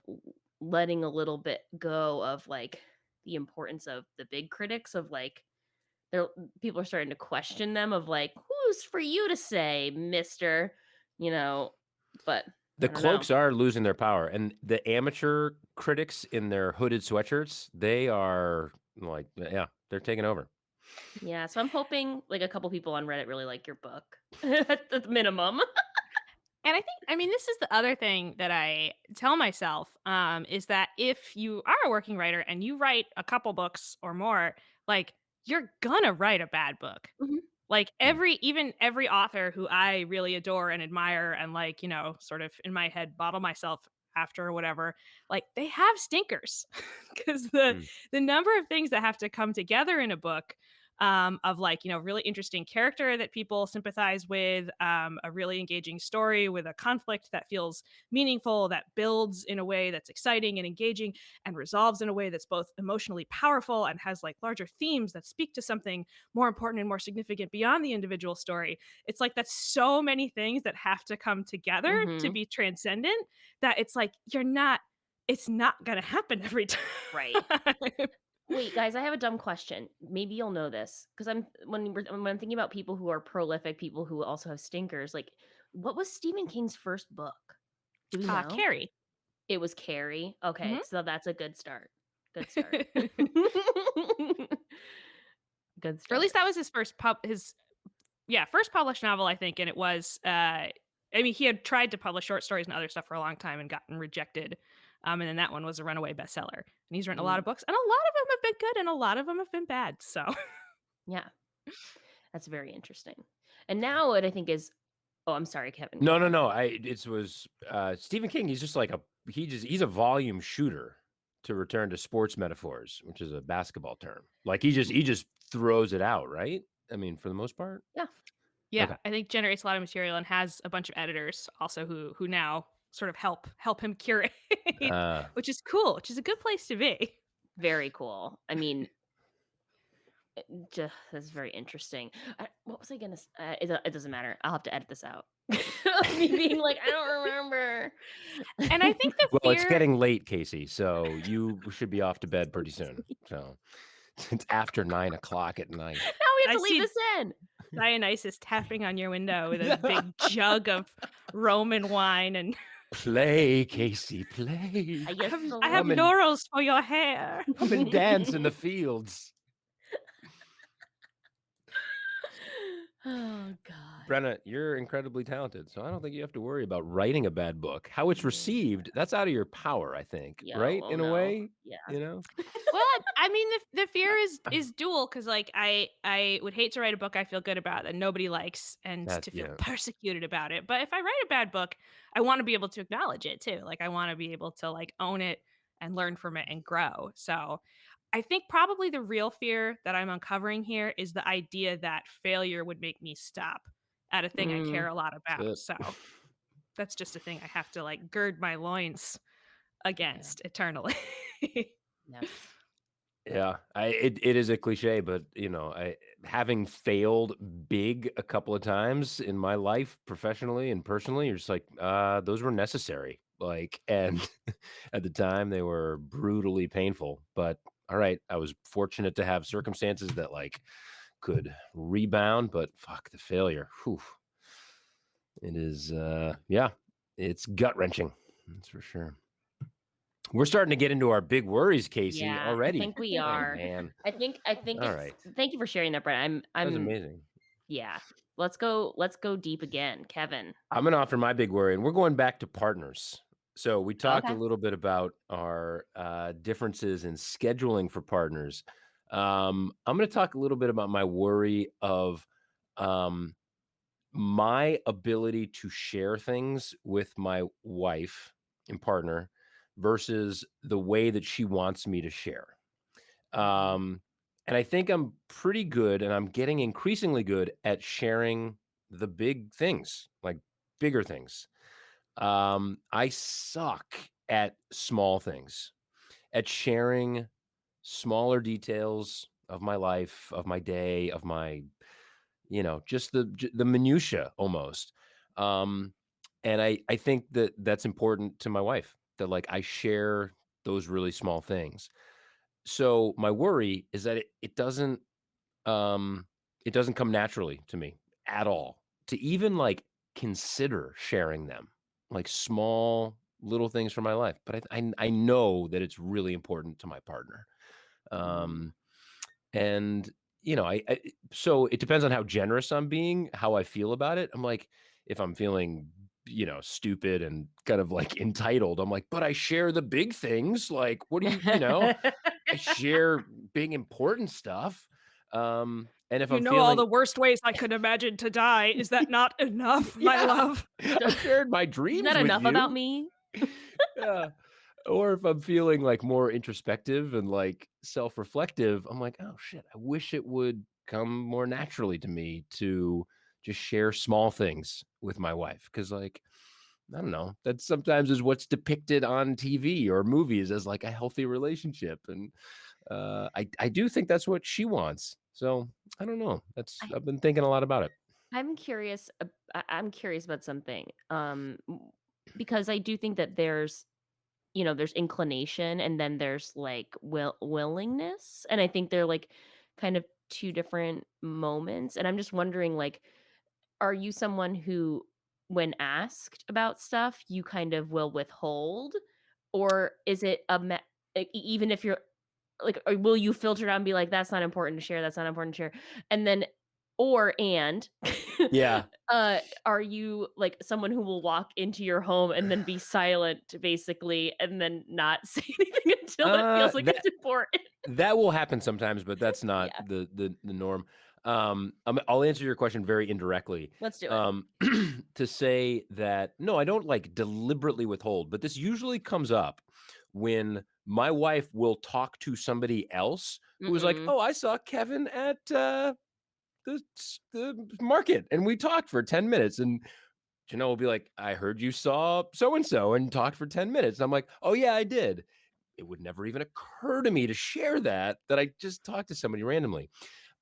letting a little bit go of, like, the importance of the big critics, of, like, they're people are starting to question them, of, like, "Who's for you to say, mister?" You know, but The I don't know. cloaks are losing their power, and the amateur critics in their hooded sweatshirts, they are like, yeah, they're taking over. Yeah, so I'm hoping, like, a couple people on Reddit really like your book at the minimum. And I mean, this is the other thing that I tell myself, is that if you are a working writer and you write a couple books or more, like, you're gonna write a bad book. Mhm. Like, Mm. even every author who I really adore and admire and, like, sort of in my head bottle myself after or whatever, like, they have stinkers because Mm. the number of things that have to come together in a book, of, like, really interesting character that people sympathize with, a really engaging story with a conflict that feels meaningful, that builds in a way that's exciting and engaging and resolves in a way that's both emotionally powerful and has, like, larger themes that speak to something more important and more significant beyond the individual story. It's like that's so many things that have to come together to Mhm. be transcendent that it's like it's not gonna happen every time. Right. Wait, guys, I have a dumb question. Maybe you'll know this, because when I'm thinking about people who are prolific, people who also have stinkers, like, what was Stephen King's first book? Do we know? Carrie. It was Carrie? Okay, Mhm. so that's a good start. Good start. Good Or at least start. that was his first published novel, I think, and it was, I mean, he had tried to publish short stories and other stuff for a long time and gotten rejected, And then that one was a runaway bestseller. And he's written a lot Mm, of books, and a lot of them have been good, and a lot of them have been bad. So yeah, that's very interesting. And now what I think is, oh, I'm sorry, Kevin, go No, no, ahead. no. It was Stephen King. He's just like he's a volume shooter. To return to sports metaphors, which is a basketball term, like he just throws it out, right? I mean, for the most part. Yeah. yeah, Okay. I think generates a lot of material and has a bunch of editors also who now sort of help him curate, Uh, which is cool, which is a good place to be. Very cool. I mean, that's very interesting. What was I gonna? It doesn't matter. I'll have to edit this out. Me being like, I don't remember. And I think the well, it's fear getting late, Casey, so you should be off to bed So pretty soon. sweet. So it's after 9 o'clock at night. Now we have I to leave see this in. Dionysus tapping on your window with a Yeah. big jug of Roman wine and Play, Casey, play. I I guess have the I have Come and laurels for your hair. come and dance in the fields. Oh God. Brenna, you're incredibly talented, so I don't think you have to worry about writing a bad book. How it's Mm, received, that's out of your power, I think, Yo, right? oh In a no. way, Yeah. you know? Well, I mean, the fear is dual because like I would hate to write a book I feel good about that nobody likes and That to feel yeah. persecuted about it. But if I write a bad book, I want to be able to acknowledge it too. Like I want to be able to like own it and learn from it and grow. So I think probably the real fear that I'm uncovering here is the idea that failure would make me stop at a thing I Mm, care a lot about. That's So it. that's just a thing I have to like gird my loins yeah. against eternally. Yes. Yeah, it is a cliche, but I having failed big a couple of times in my life, professionally and personally, you're just like, those were necessary. Like, and at the time they were brutally painful. But all right, I was fortunate to have circumstances that like could rebound, but fuck the failure. Whew. It is yeah, it's gut wrenching. That's for sure. We're starting to get into our big worries, Casey, Yeah, I already. think we Oh are. man. I think All it's right. thank you for sharing that, Brett. That was I'm amazing. yeah. Let's go deep again, Kevin. I'm gonna offer my big worry, and we're going back to partners. So we talked a Okay. little bit about our differences in scheduling for partners. I'm going to talk a little bit about my worry of um, my ability to share things with my wife and partner versus the way that she wants me to share. Mhm. Um, and I think I'm pretty good, and I'm getting increasingly good at sharing the big things, like bigger things. I suck at small things, at sharing smaller details of my life, of my day, of my, just the minutia almost. Um, and I think that that's important to my wife that like I share those really small things. So my worry is that um it doesn't come naturally to me at all to even like consider sharing them, like small little things from my life. But I know that it's really important to my partner. Mm. Um and I so it depends on how generous I'm being, how I feel about it. I'm like, if I'm feeling, stupid and kind of like entitled, I'm like, but I share the big things. Like, what do I share big important stuff. And if You I'm know all feeling the worst ways I could imagine to die. Is that not enough, my yeah, love? I've shared my Is that dreams with enough about you. me? Yeah. Or if I'm feeling like more introspective and like self-reflective, I'm like, oh shit, I wish it would come more naturally to me to just share small things with my wife. Cause like, I don't know, that sometimes is what's depicted on TV or movies as like a healthy relationship. And I do think that's what she wants. So I don't know. I I've been thinking a lot about it. I'm curious about something. Because I do think that there's inclination and then there's like willingness, and I think they're like kind of two different moments. And I'm just wondering, like, are you someone who, when asked about stuff, you kind of will withhold, or is it even if you're like, or will you filter out and be like, that's not important to share, that's not important to share, and then Or and Yeah. are you like someone who will walk into your home and then be silent basically and then not say anything until it feels like That it's important? that will happen sometimes, but that's not Yeah, the norm. I'll answer your question very indirectly. let's do it. Um, to say that no, I don't like deliberately withhold, but this usually comes up when my wife will talk to somebody else who is like, Mhm. "Oh, I saw Kevin at the market, and we talked for 10 minutes." And Janelle will be like, "I heard you saw so and so and talked for 10 minutes." And I'm like, "Oh yeah, I did." It would never even occur to me to share that I just talked to somebody randomly.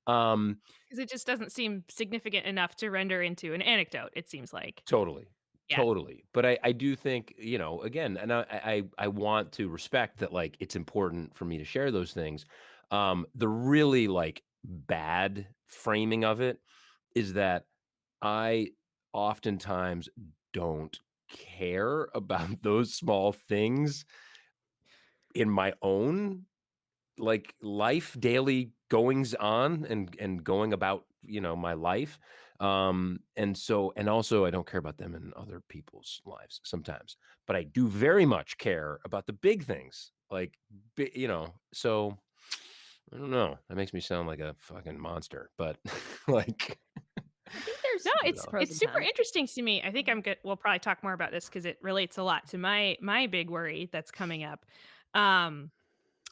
Um, 'Cause it just doesn't seem significant enough to render into an anecdote, it seems like. totally, Yeah. totally. But I do think, again, and I want to respect that, like, it's important for me to share those things. The really, like, bad framing of it is that I oftentimes don't care about those small things in my own, like, life, daily goings on and going about, my life. And also I don't care about them in other people's lives sometimes, but I do very much care about the big things, like, so I don't know. That makes me sound like a fucking monster, but like, I think No, there's I don't know. pros it's and super cons. interesting to me. I think I'm good. We'll probably talk more about this because it relates a lot to my big worry that's coming up. Um,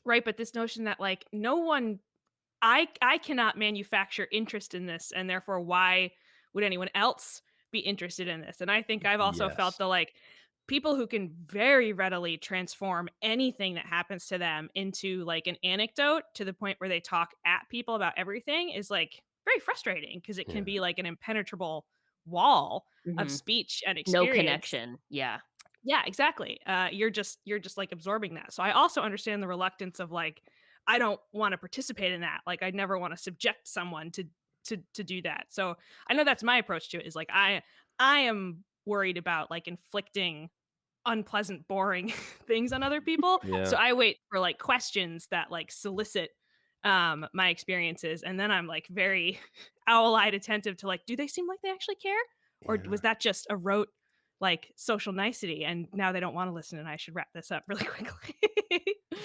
right, but this notion that like no one I cannot manufacture interest in this, and therefore why would anyone else be interested in this? And I think I've also felt Yes. the like people who can very readily transform anything that happens to them into like an anecdote to the point where they talk at people about everything is like very frustrating because it can Yeah. be like an impenetrable wall of Mhm. speech and No experience. connection. Yeah. Yeah, exactly. You're just like absorbing that. So I also understand the reluctance of like I don't want to participate in that. Like I'd never want to subject someone to do that. So I know that's my approach to it is like I am worried about like inflicting unpleasant, boring things on other people. So Yeah. I wait for like questions that like solicit my experiences and then I'm like very owl-eyed attentive to like do they seem like they actually care or Yeah. was that just a rote like social nicety and now they don't want to listen and I should wrap this up really quickly.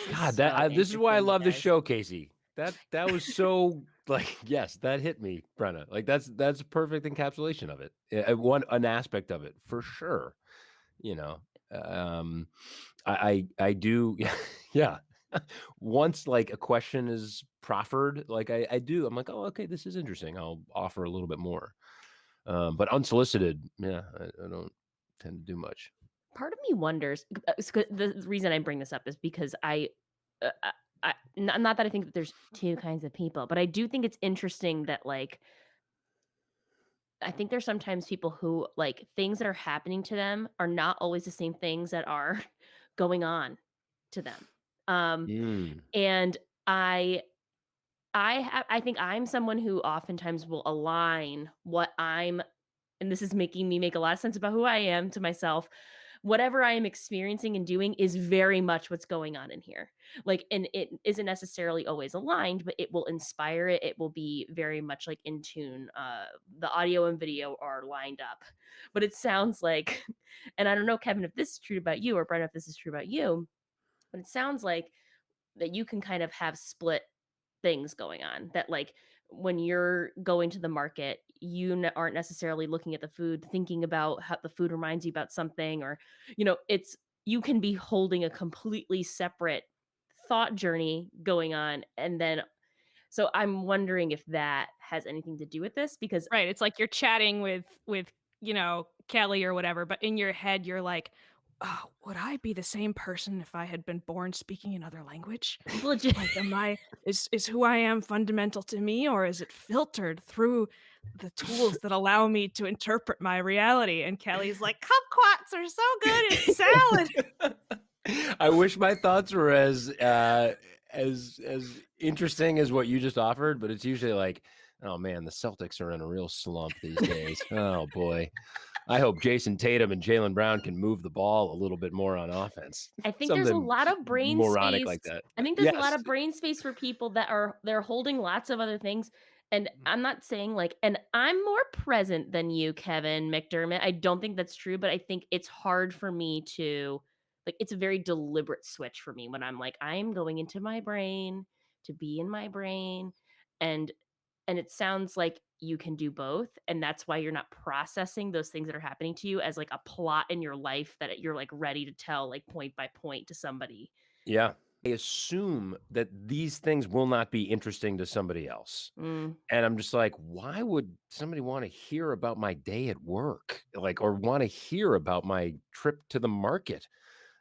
This is God, so this is why I interesting, you love this guys. show, Casey. That was so, like, yes, that hit me, Brenna. Like, that's a perfect encapsulation of it. An aspect of it for sure. You know, um, I do, yeah. Once like a question is proffered, like I do, I'm like, oh, okay, this is interesting. I'll offer a little bit more. But unsolicited, yeah, I don't tend to do much. Part of me wonders the reason I bring this up is because uh, not that I think that there's 2 kinds of people, but I do think it's interesting that, like, I think there's sometimes people who, like, things that are happening to them are not always the same things that are going on to them. Um, Mm, and I I think I'm someone who oftentimes will align what I'm and this is making me make a lot of sense about who I am to myself. Whatever I am experiencing and doing is very much what's going on in here. Like, and it isn't necessarily always aligned, but it will inspire it. It will be very much like in tune. The audio and video are lined up. But it sounds like, and I don't know, Kevin, if this is true about you or Brenda, if this is true about you, but it sounds like that you can kind of have split things going on that like when you're going to the market aren't necessarily looking at the food thinking about how the food reminds you about something or it's you can be holding a completely separate thought journey going on and then so I'm wondering if that has anything to do with this because Right, it's like you're chatting with, Kelly or whatever, but in your head, you're like, "Oh, would I be the same person if I had been born speaking another language? legit Like, am I is who I am fundamental to me, or is it filtered through the tools that allow me to interpret my reality?" And Kelly's like, "Kumquats are so good in salad." I wish my thoughts were as interesting as what you just offered, but it's usually like, oh man, the Celtics are in a real slump these days. Oh boy. I hope Jason Tatum and Jalen Brown can move the ball a little bit more on offense. I think there's a Something lot of brain moronic space. like that. I think there's a lot Yes. of brain space for people that are they're holding lots of other things And I'm not saying like, and I'm more present than you, Kevin McDermott. I don't think that's true, but I think it's hard for me to like it's a very deliberate switch for me when I'm like, I'm going into my brain to be in my brain. And it sounds like you can do both. And that's why you're not processing those things that are happening to you as like a plot in your life that you're like ready to tell like point by point to somebody. Yeah. I assume that these things will not be interesting to somebody else. Mm. And I'm just like, why would somebody wanna hear about my day at work? Like, or wanna hear about my trip to the market?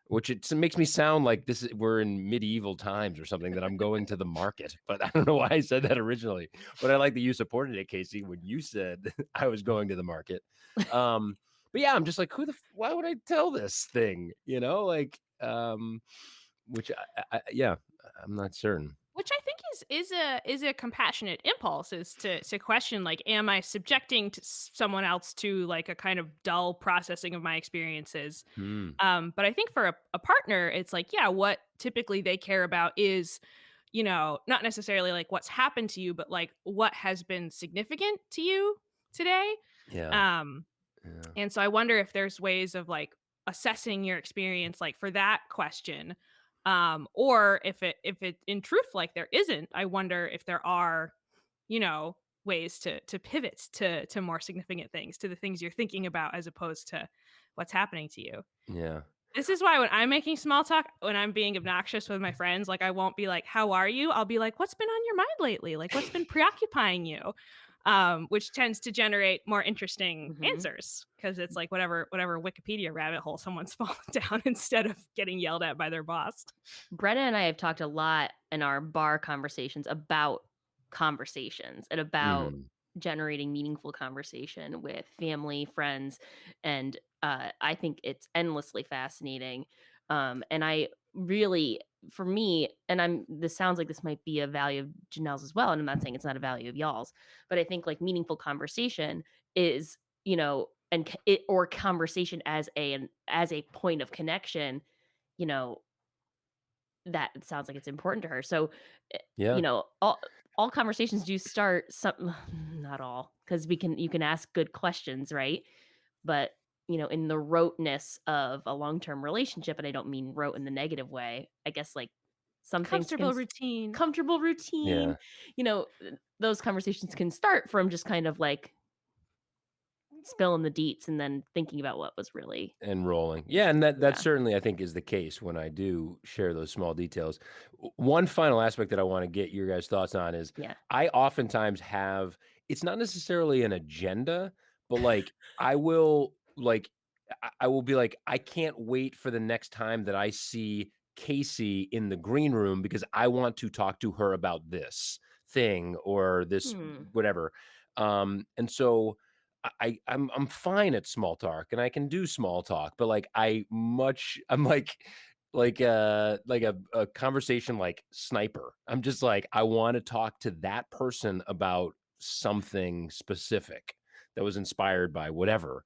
Which makes me sound like we're in medieval times or something, that I'm going to the market, but I don't know why I said that originally, but I like that you supported it, Casey, when you said I was going to the market. Um, but yeah, I'm just like, why would I tell this thing? Like, which yeah, I'm not certain. Which I think is a compassionate impulse, is to question, like, am I subjecting someone else to like a kind of dull processing of my experiences? Hmm. But I think for a partner, it's like, yeah, what typically they care about is, not necessarily like what's happened to you, but like what has been significant to you today. Yeah, Um, yeah, and so I wonder if there's ways of like assessing your experience like for that question. Or if it in truth like there isn't, I wonder if there are, ways to pivot to more significant things, to the things you're thinking about as opposed to what's happening to you. yeah, This is why when I'm making small talk, when I'm being obnoxious with my friends, like I won't be like, "How are you?" I'll be like, "What's been on your mind lately? Like what's been preoccupying you?" Which tends to generate more interesting Mhm. answers because it's like whatever Wikipedia rabbit hole someone's fallen down instead of getting yelled at by their boss. Brenna and I have talked a lot in our bar conversations about conversations and about mhm, generating meaningful conversation with family, friends, and I think it's endlessly fascinating. And I really, for me, and I'm this sounds like this might be a value of Janelle's as well, and I'm not saying it's not a value of y'all's, but I think like meaningful conversation is, and it or conversation as a point of connection, you know, that sounds like it's important to her. So, eh, yeah, all conversations do start some not all, because you can ask good questions, right? But, in the roteness of a long-term relationship, and I don't mean rote in the negative way, I guess, like, some things can Comfortable routine. comfortable routine, yeah. those conversations can start from just kind of, like, spilling the deets and then thinking about what was really And rolling. Yeah, and that yeah, certainly I think is the case when I do share those small details. One final aspect that I wanna get your guys' thoughts on is yeah. I oftentimes have, it's not necessarily an agenda, but, like, I will, like, I will be like, "I can't wait for the next time that I see Casey in the green room because I want to talk to her about this thing or this Hmm. whatever." And so I'm fine at small talk and I can do small talk, but like I'm like a conversation like sniper. I'm just like, I want to talk to that person about something specific that was inspired by whatever.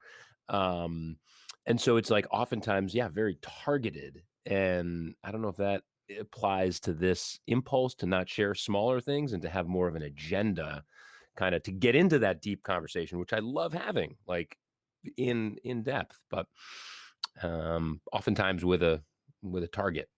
Um, and so it's like oftentimes, yeah, very targeted. And I don't know if that applies to this impulse to not share smaller things and to have more of an agenda, kinda to get into that deep conversation, which I love having, like, in depth, but, oftentimes with a target.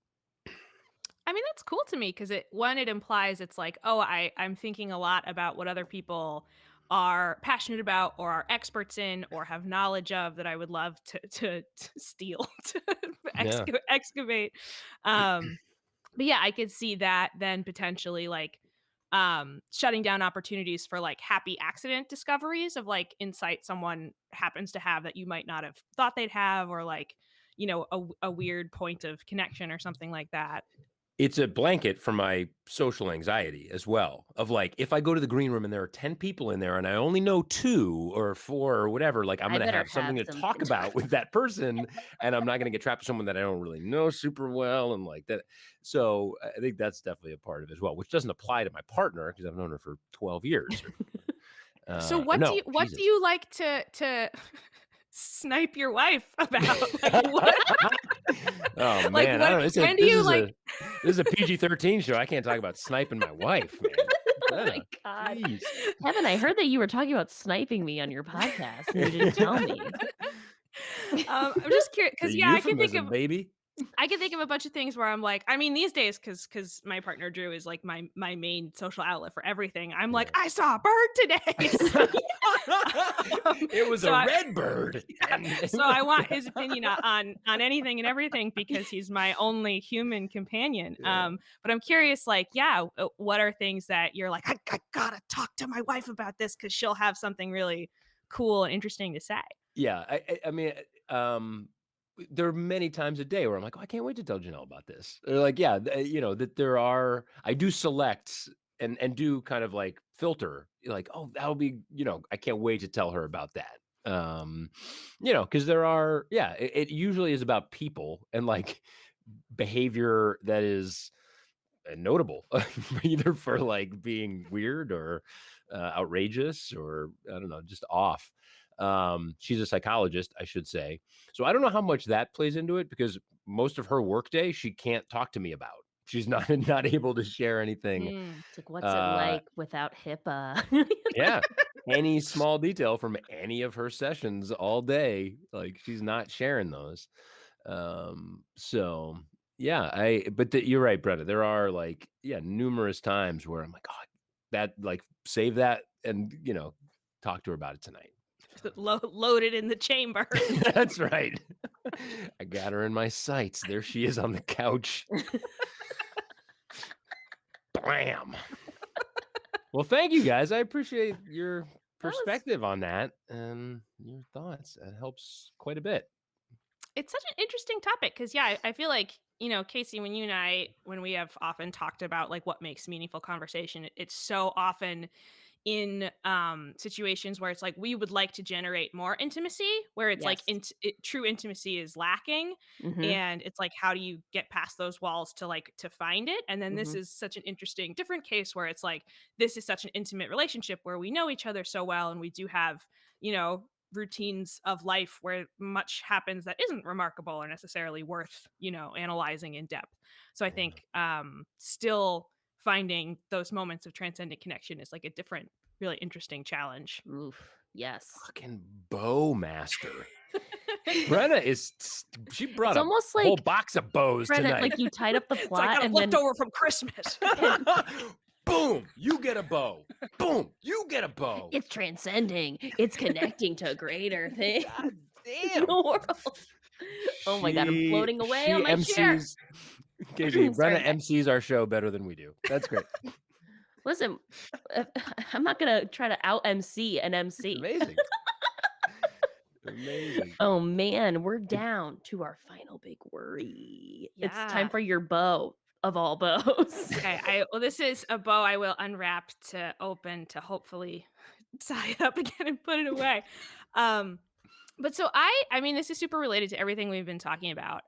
I mean, that's cool to me because it implies it's like, oh, I'm thinking a lot about what other people are passionate about or are experts in or have knowledge of that I would love to steal, to Yeah. excavate. Um, but yeah, I could see that then potentially like shutting down opportunities for like happy accident discoveries of like insight someone happens to have that you might not have thought they'd have, or like, a weird point of connection or something like that. It's a blanket for my social anxiety as well, of, like, if I go to the green room and there are 10 people in there and I only know 2 or 4 or whatever, like, I'm I gonna better have something have to talk something to about with that person, and I'm not gonna get trapped with someone that I don't really know super well and like that. So, I think that's definitely a part of it as well, which doesn't apply to my partner because 'cause I've known her for 12 years So or no, what do Jesus. you like to snipe your wife about? Like what Oh, like man, I what don't know, when do you like this is a PG-13 show, I can't talk about sniping my wife, man. Oh my Brenna, god. jeez. Kevin, I heard that you were talking about sniping me on your podcast and you didn't tell me. I'm just curious The because yeah, euphemism, baby. I can think of a bunch of things where I'm like, I mean, these days, because my partner Drew is like my main social outlet for everything. I'm like, Yeah. I saw a bird today. It was So a I red bird. And so I want his opinion on anything and everything because he's my only human companion. Yeah. But I'm curious, like, yeah, what are things that you're like, I gotta talk to my wife about this because she'll have something really cool and interesting to say. Yeah, I mean, there are many times a day where I'm like, "Oh, I can't wait to tell Janelle about this." Or like, yeah, that there are I do select and do kind of like filter, like, "Oh, that'll be, I can't wait to tell her about that." Because there are, yeah, it usually is about people and like behavior that is notable, either for like being weird or outrageous or I don't know, just off. She's a psychologist, I should say. So I don't know how much that plays into it because most of her workday she can't talk to me about. She's not not able to share anything. Mm. It's like, what's it Uh, like without HIPAA? yeah, any small detail from any of her sessions all day, like she's not sharing those. So yeah, you're right, Brenda. There are like, yeah, numerous times where I'm like, oh, that like save that and talk to her about it tonight. Loaded in the chamber. That's right. I got her in my sights. There she is on the couch. Blam. Well, thank you guys. I appreciate your That was perspective on that and your thoughts. It helps quite a bit. It's such an interesting topic because yeah, I feel like Casey, when you and I when we have often talked about like what makes meaningful conversation, it's so often in situations where it's like we would like to generate more intimacy where it's like yes. true intimacy is lacking, Mhm. and it's like how do you get past those walls to like to find it. And then this Mhm. is such an interesting different case where it's like this is such an intimate relationship where we know each other so well and we do have routines of life where much happens that isn't remarkable or necessarily worth analyzing in depth. So I Yeah. think still finding those moments of transcendent connection is like a different, really interesting challenge. Oof. Yes. Fucking bow master. Brenna she It's brought a almost whole like box of bows Brenna, tonight. like you tied up the It's like plot got a and then leftover from Christmas. and Boom, you get a bow. Boom, you get a bow. it's transcending. It's connecting to greater things God in the damn. world. Oh my god, I'm She floating away she on my chair. MCs Casey, Sorry, Brenna guys. MCs our show better than we do. That's great. Listen, uh, I'm not gonna try to out MC an MC. Amazing. Amazing. Oh man, we're down to our final big worry. It's time Yeah. for your bow of all bows. Okay. Well, this is a bow I will unwrap to open to hopefully tie it up again and put it away. Um, but so I mean, this is super related to everything we've been talking about.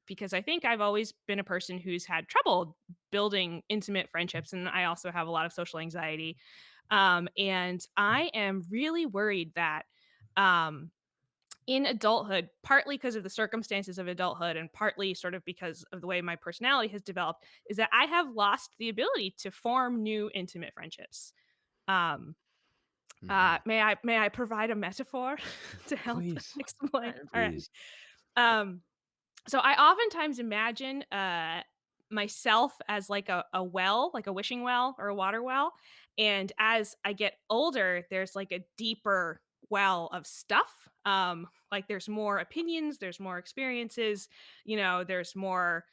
Because I think I've always been a person who's had trouble building intimate friendships, and I also have a lot of social anxiety. And I am really worried that um in adulthood, partly because of the circumstances of adulthood and partly sort of because of the way my personality has developed, is that I have lost the ability to form new intimate friendships. Um, Mhm. may I provide a metaphor to help Please. explain? All right. Please. Um, so I oftentimes imagine myself as like a well, like a wishing well or a water well. And as I get older, there's like a deeper well of stuff. Like there's more opinions, there's more experiences, there's more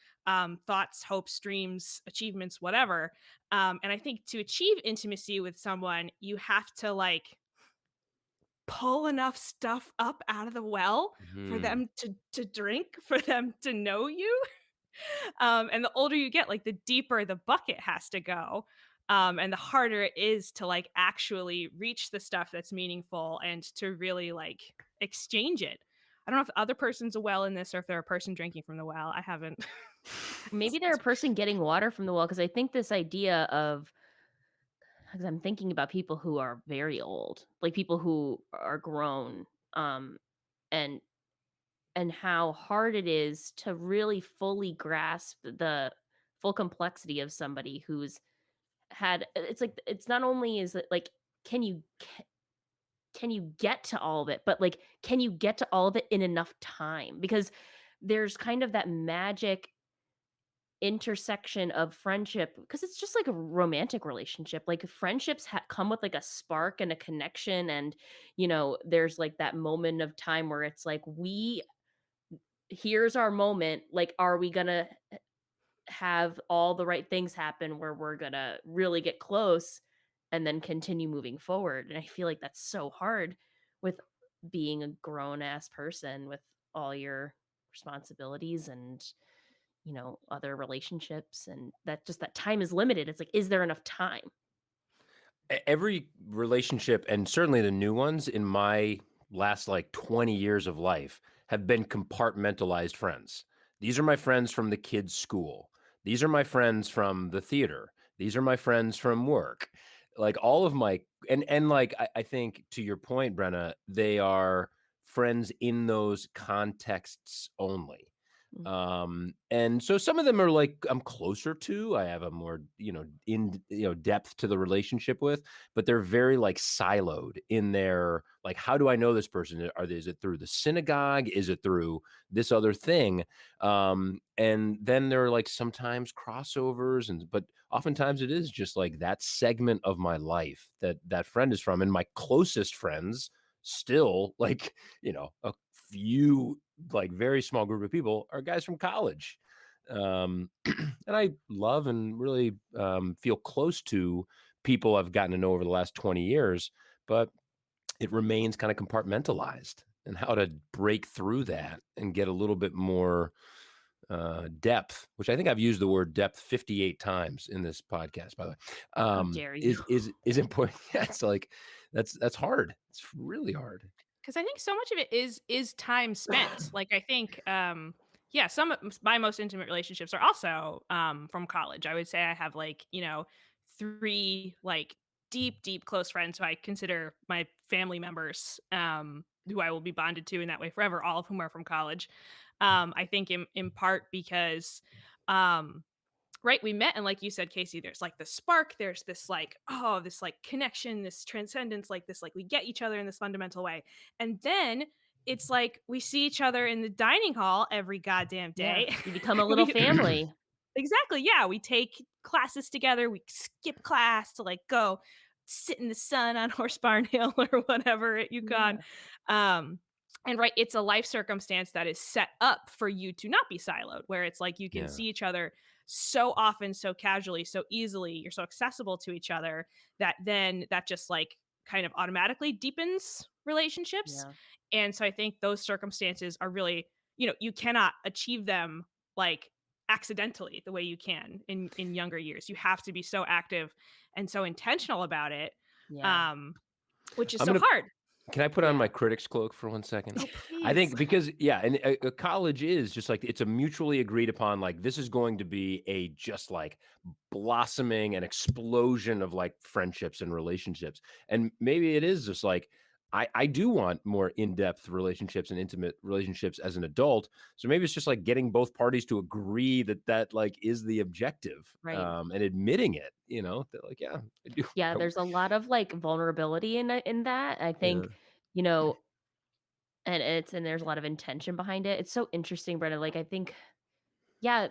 thoughts, hopes, dreams, achievements, whatever. And I think to achieve intimacy with someone, you have to like pull enough stuff up out of the well for Mhm. them to drink, for them to know you. And the older you get, like the deeper the bucket has to go. And the harder it is to like actually reach the stuff that's meaningful and to really like exchange it. I don't know if the other person's a well in this or if they're a person drinking from the well. I haven't. Maybe they're a person getting water from the well because I think this idea of because I'm thinking about people who are very old, like people who are grown, um, and how hard it is to really fully grasp the full complexity of somebody who's it's like it's not only is it like can you can you get to all of it, but like can you get to all of it in enough time? Because there's kind of that magic intersection of friendship because it's just like a romantic relationship. Like friendships come with like a spark and a connection, and there's like that moment of time where it's like we here's our moment. Like, are we gonna have all the right things happen where we're gonna really get close and then continue moving forward? And I feel like that's so hard with being a grown ass person with all your responsibilities and other relationships, and that time is limited. It's like, is there enough time? Every relationship, and certainly the new ones in my last like 20 years of life, have been compartmentalized friends. These are my friends from the kids' school. These are my friends from the theater. These are my friends from work. Like all of my and like I think to your point, Brenna, they are friends in those contexts only. Mm. And so some of them are like I'm closer to, I have a more, depth to the relationship with, but they're very like siloed in their like, how do I know this person? Is it through the synagogue? Is it through this other thing? And then there are like sometimes crossovers, but oftentimes it is just like that segment of my life that that friend is from. And my closest friends still like, a few like very small group of people are guys from college. And I love and really feel close to people I've gotten to know over the last 20 years, but it remains kind of compartmentalized, and how to break through that and get a little bit more depth, which I think I've used the word depth 58 times in this podcast, by the way, How dare you? is important. Yeah, it's like that's hard. It's really hard. Because I think so much of it is time spent. Like I think, yeah, some of my most intimate relationships are also from college. I would say I have like three like deep close friends who I consider my family members, who I will be bonded to in that way forever. All of whom are from college. I think in part because um, right, we met and like you said, Casey, there's like the spark, there's this like, oh, this like connection, this transcendence, like this, like we get each other in this fundamental way. And then it's like we see each other in the dining hall every goddamn Yeah, day. you become a little we family. Exactly, yeah, we take classes together, we skip class to, like, go sit in the sun on Horse Barn Hill or whatever at UConn, Yeah, um, and right, it's a life circumstance that is set up for you to not be siloed, where it's like you can Yeah. see each other so often, so casually, so easily, you're so accessible to each other that then that just, like, kind of automatically deepens relationships, yeah, and so I think those circumstances are really you cannot achieve them, like, accidentally the way you can in younger years. You have to be so active and so intentional about it, yeah, um, which is I'm so gonna hard. Can I put on my yeah, critic's cloak for 1 second? Oh, I please. think because yeah, and a college is just like it's a mutually agreed upon, like this is going to be a just like blossoming and explosion of like friendships and relationships. And maybe it is just like I do want more in-depth relationships and intimate relationships as an adult. So maybe it's just like getting both parties to agree that that like is the objective, right. and admitting it, that like, yeah, I do. Yeah, there's a lot of like vulnerability in that. I Yeah. think, you know, and there's a lot of intention behind it. It's so interesting, Brenda. Like I think, yeah,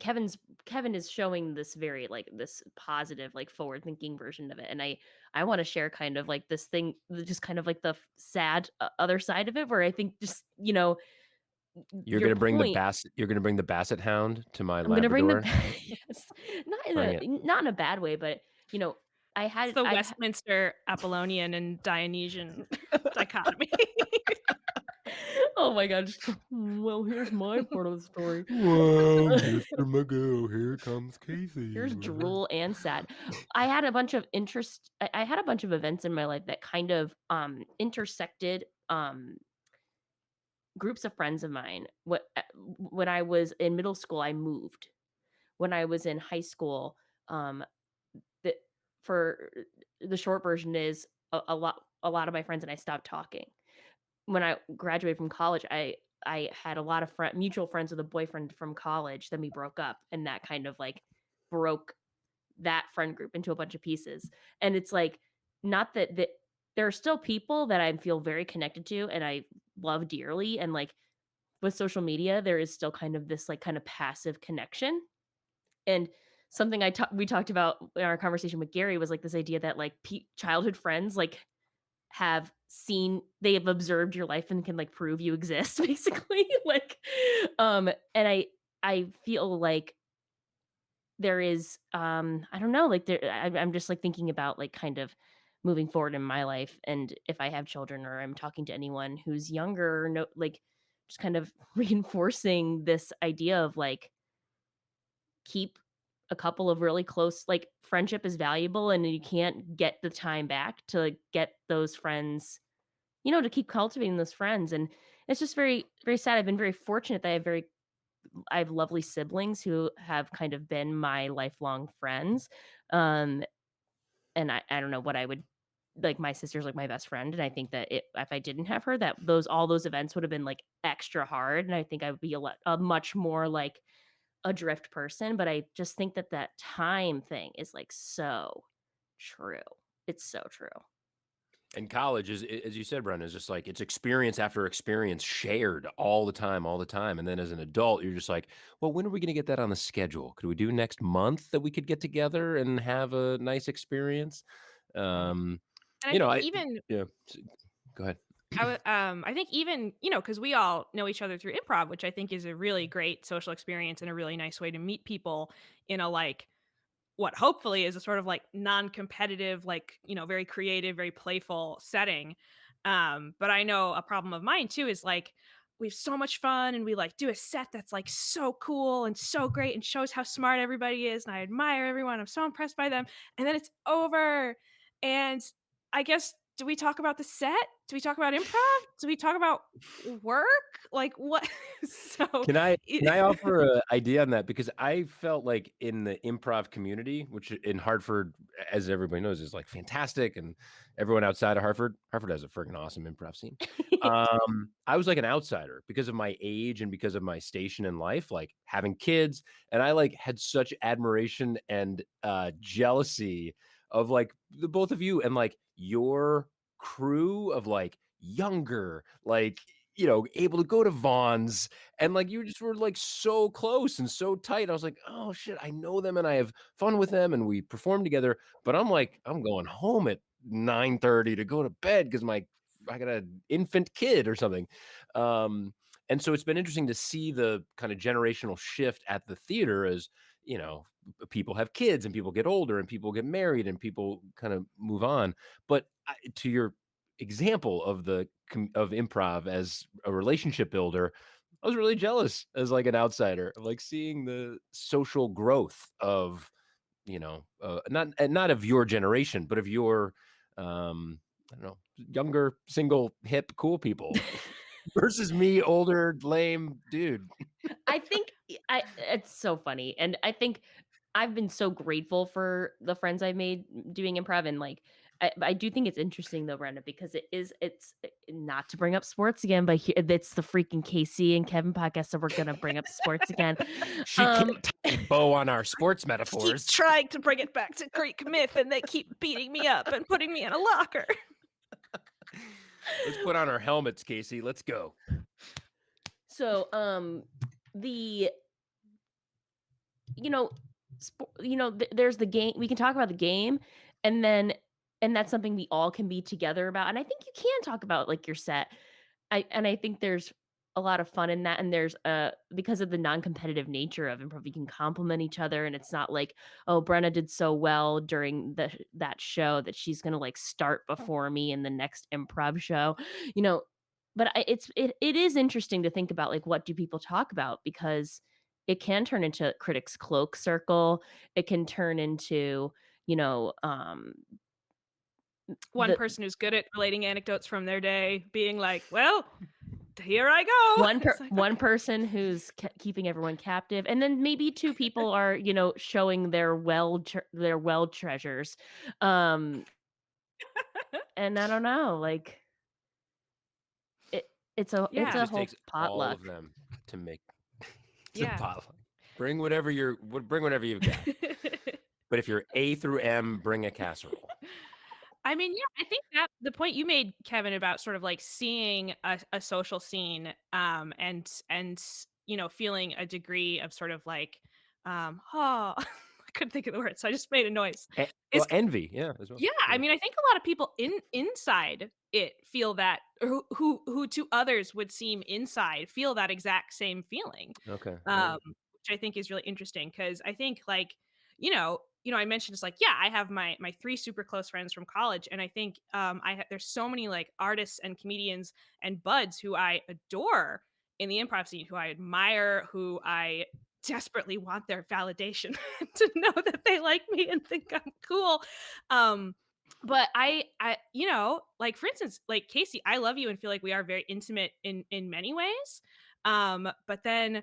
Kevin is showing this very like this positive, like forward thinking version of it. And I want to share kind of like this thing, just kind of like the sad other side of it, where I think just, your point. You're gonna bring the basset hound to my I'm gonna bring the Labrador? yes, not in Bring a it. not in a bad way, but you know, It's the I've Westminster Apollonian and Dionysian dichotomy. oh my god, just, well, here's my part of the story. Whoa, Mr. Magoo, here comes Casey. Here's drool and sad. I had a bunch of events in my life that kind of intersected groups of friends of mine. When I was in middle school, I moved. When I was in high school, um the for the short version is a lot of my friends and I stopped talking. When I graduated from college, I had a lot of mutual friends with a boyfriend from college. Then we broke up, and that kind of like broke that friend group into a bunch of pieces. And it's like, not that there are still people that I feel very connected to and I love dearly. And like with social media, there is still kind of this like kind of passive connection. And something we talked about in our conversation with Gary was like this idea that like childhood friends like they have observed your life and can like prove you exist basically. Like and I feel like there is I don't know, like I'm just like thinking about like kind of moving forward in my life, and if I have children or I'm talking to anyone who's younger, no, like just kind of reinforcing this idea of like keep a couple of really close, like friendship is valuable and you can't get the time back to like, get those friends, to keep cultivating those friends. And it's just very, very sad. I've been very fortunate that I have lovely siblings who have kind of been my lifelong friends. Um, and I don't know what I would like. My sister's like my best friend, and I think that if I didn't have her, that all those events would have been like extra hard, and I think I would be a much more like adrift person. But I just think that that time thing is like so true. It's so true. And college is, as you said, Brenna, is just like it's experience after experience shared all the time, all the time. And then as an adult, you're just like, well, when are we going to get that on the schedule? Could we do next month that we could get together and have a nice experience? Um, And I you know, think I even yeah. Go ahead. I think even, because we all know each other through improv, which I think is a really great social experience and a really nice way to meet people in a like what hopefully is a sort of like non-competitive, like, very creative, very playful setting. But I know a problem of mine too is like we have so much fun and we like do a set that's like so cool and so great and shows how smart everybody is. And I admire everyone. I'm so impressed by them. And then it's over. And I guess, do we talk about the set? Do we talk about improv? Do we talk about work? Like what? So Can I offer an idea on that? Because I felt like in the improv community, which in Hartford, as everybody knows, is like fantastic, and everyone outside of Hartford has a freaking awesome improv scene. I was like an outsider because of my age and because of my station in life, like having kids, and I like had such admiration and jealousy of like the both of you and like your crew of like younger, like able to go to Vaughn's and like you just were like so close and so tight. I was like, oh shit, I know them and I have fun with them and we perform together. But I'm like, I'm going home at 9:30 to go to bed because I got an infant kid or something. Um, and so it's been interesting to see the kind of generational shift at the theater as people have kids and people get older and people get married and people kind of move on. But to your example of of improv as a relationship builder, I was really jealous as like an outsider of like seeing the social growth of not of your generation, but of your I don't know, younger, single, hip, cool people versus me, older, lame dude. I think it's so funny, and I think I've been so grateful for the friends I've made doing improv, and like I do think it's interesting though, Brenda, because it's not to bring up sports again, but it's the freaking Casey and Kevin podcast, so we're gonna bring up sports again. She Um, can't tie a bow on our sports keep metaphors. trying to bring it back to Greek myth and they keep beating me up and putting me in a locker. Let's put on our helmets, Casey. Let's go. so the you know, there's the game. We can talk about the game, and then and that's something we all can be together about. And I think you can talk about like your set. I think there's a lot of fun in that, and there's because of the non-competitive nature of improv, you can compliment each other, and it's not like, oh, Brenna did so well during that show that she's gonna like start before me in the next improv show, you know. But it is interesting to think about like what do people talk about, because it can turn into Critic's Cloak circle. It can turn into, you know, One the person who's good at relating anecdotes from their day being like, well, here I go. It's like, one okay. person who's keeping everyone captive, and then maybe two people are, showing their well treasures. Um, and I don't know, like it, it's It Yeah. a just whole takes all potluck. of them to make it's a Yeah. potluck. Bring whatever you've got. But if you're A through M, bring a casserole. I mean, yeah, I think that the point you made, Kevin, about sort of like seeing a social scene, feeling a degree of sort of like, oh, I couldn't think of the word, so I just made a noise. Well, Is envy, yeah, as well. Yeah, I Yeah. mean, I think a lot of people inside it feel that, or who to others would seem inside feel that exact same feeling, Okay. All right. um, which I think is really interesting because I think like, I mentioned it's like, yeah, I have my 3 super close friends from college, and I think, there's so many, like, artists and comedians and buds who I adore in the improv scene, who I admire, who I desperately want their validation to know that they like me and think I'm cool. Um, but like, for instance, like, Casey, I love you and feel like we are very intimate in many ways. But then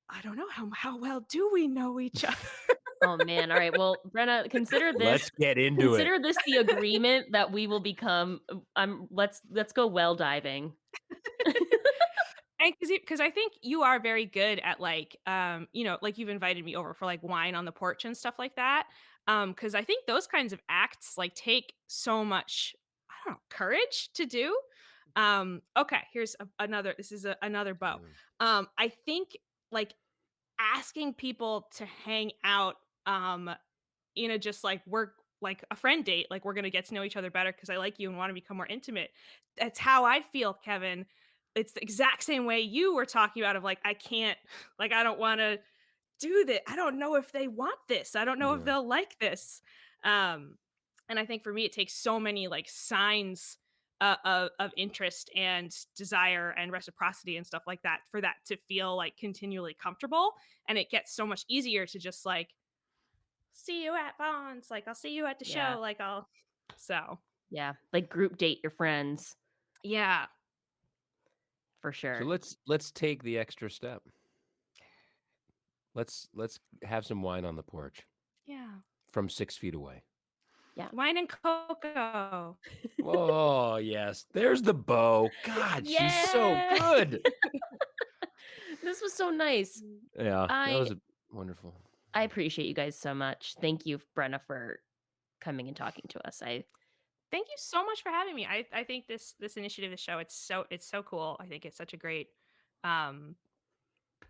I don't know how well do we know each other? Oh man. All right. Well, Brenna, Let's get into it. consider this the agreement that we will become let's go well diving. And because I think you are very good at like, like you've invited me over for like wine on the porch and stuff like that. Because I think those kinds of acts like take so much, I don't know, courage to do. Okay, here's another. This is another bow. Mm. I think like asking people to hang out, in a just like work like a friend date, like we're gonna get to know each other better because I like you and want to become more intimate. That's how I feel, Kevin. It's the exact same way you were talking about of like, I can't, like, I don't want to do that. I don't know if they want this. I don't know if Yeah. they'll like this. Um, and I think for me, it takes so many like signs of interest and desire and reciprocity and stuff like that for that to feel like continually comfortable. And it gets so much easier to just like, see you at Vaughn's, like, I'll see you at the Yeah. show, like, so, Yeah. Like group date your friends yeah. for So sure. let's take the extra step. Let's have some wine on the porch Yeah. from 6 feet away. Yeah. Wine and cocoa. Oh, yes. There's the bow. God, she's so Yeah. good. This was so nice. Yeah, that I was wonderful. I appreciate you guys so much. Thank you, Brenna, for coming and talking to us. Thank you so much for having me. I think this initiative, this show, it's so cool. I think it's such a great, um,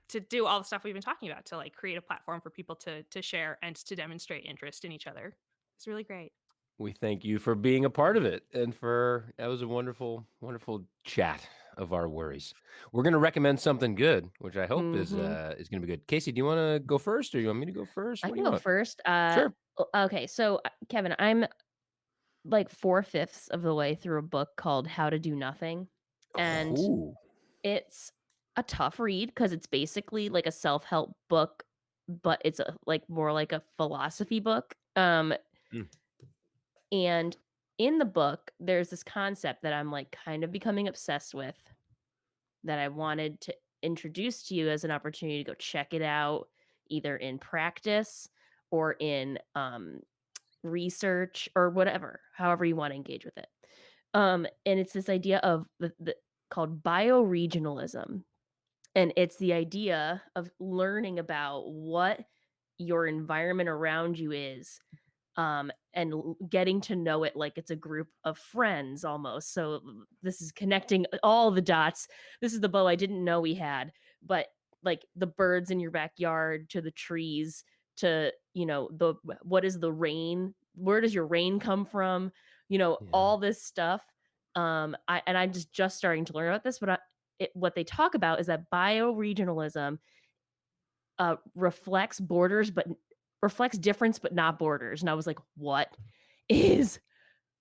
to do all the stuff we've been talking about, to, like, create a platform for people to share and to demonstrate interest in each other. It's really great. We thank you for being a part of it and for that was a wonderful, wonderful chat of our worries. We're gonna recommend something good, which I hope Mhm. is gonna be good. Casey, do you wanna go first or you want me to go first? I What do can you go want? first. Sure. Okay, so Kevin, I'm like 4/5 of the way through a book called How to Do Nothing, and Ooh. it's a tough read because it's basically like a self-help book, but it's like more like a philosophy book. Mm, And in the book, there's this concept that I'm like kind of becoming obsessed with that I wanted to introduce to you as an opportunity to go check it out, either in practice or in research or whatever, however you want to engage with it. And it's this idea of the called bioregionalism. And it's the idea of learning about what your environment around you is, and getting to know it like it's a group of friends almost. So this is connecting all the dots. This is the bow I didn't know we had, but like the birds in your backyard to the trees to the what is the rain? Where does your rain come from? yeah. All this stuff. I'm just starting to learn about this, but what they talk about is that bioregionalism reflects difference but not borders. And I was like, what is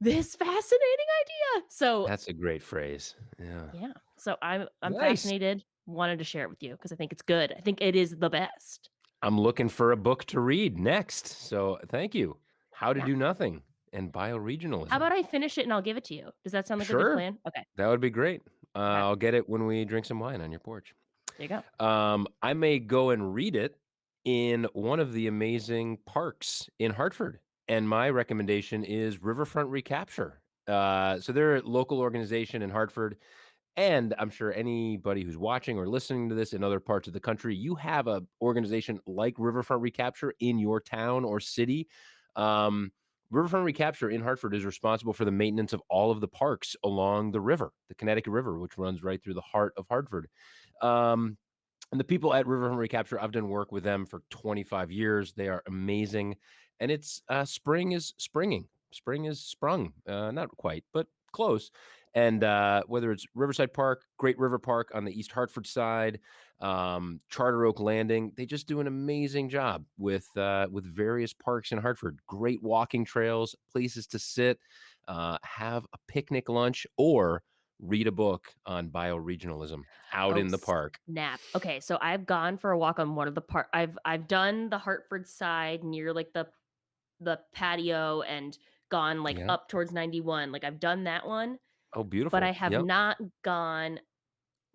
this fascinating idea? So That's a great phrase. Yeah. yeah. So I'm Nice. fascinated. Wanted to share it with you because I think it's good. I think it is the best. I'm looking for a book to read next. So thank you. How to Yeah. Do Nothing and How Bioregionalism. about I finish it and I'll give it to you? Does that sound like a good Sure. plan? Okay. That would be great. Okay. I'll get it when we drink some wine on your porch. There you go. I may go and read it in one of the amazing parks in Hartford. And my recommendation is Riverfront Recapture. So they're a local organization in Hartford, And I'm sure anybody who's watching or listening to this in other parts of the country, you have a organization like Riverfront Recapture in your town or city. Um, Riverfront Recapture in Hartford is responsible for the maintenance of all of the parks along the river, the Connecticut River, which runs right through the heart of Hartford. Um, and the people at Riverfront Recapture, I've done work with them for 25 years. They are amazing. And it's spring is springing. Spring is sprung. Not quite, but close. And whether it's Riverside Park, Great River Park on the East Hartford side, Charter Oak Landing, they just do an amazing job with various parks in Hartford. Great walking trails, places to sit, have a picnic lunch, or read a book on bioregionalism out Oh, in the park. snap. Okay, so I've gone for a walk on one of the park. I've done the Hartford side near like the patio and gone like Yeah. up towards 91. Like I've done that one, Oh, but I beautiful. have Yep. not gone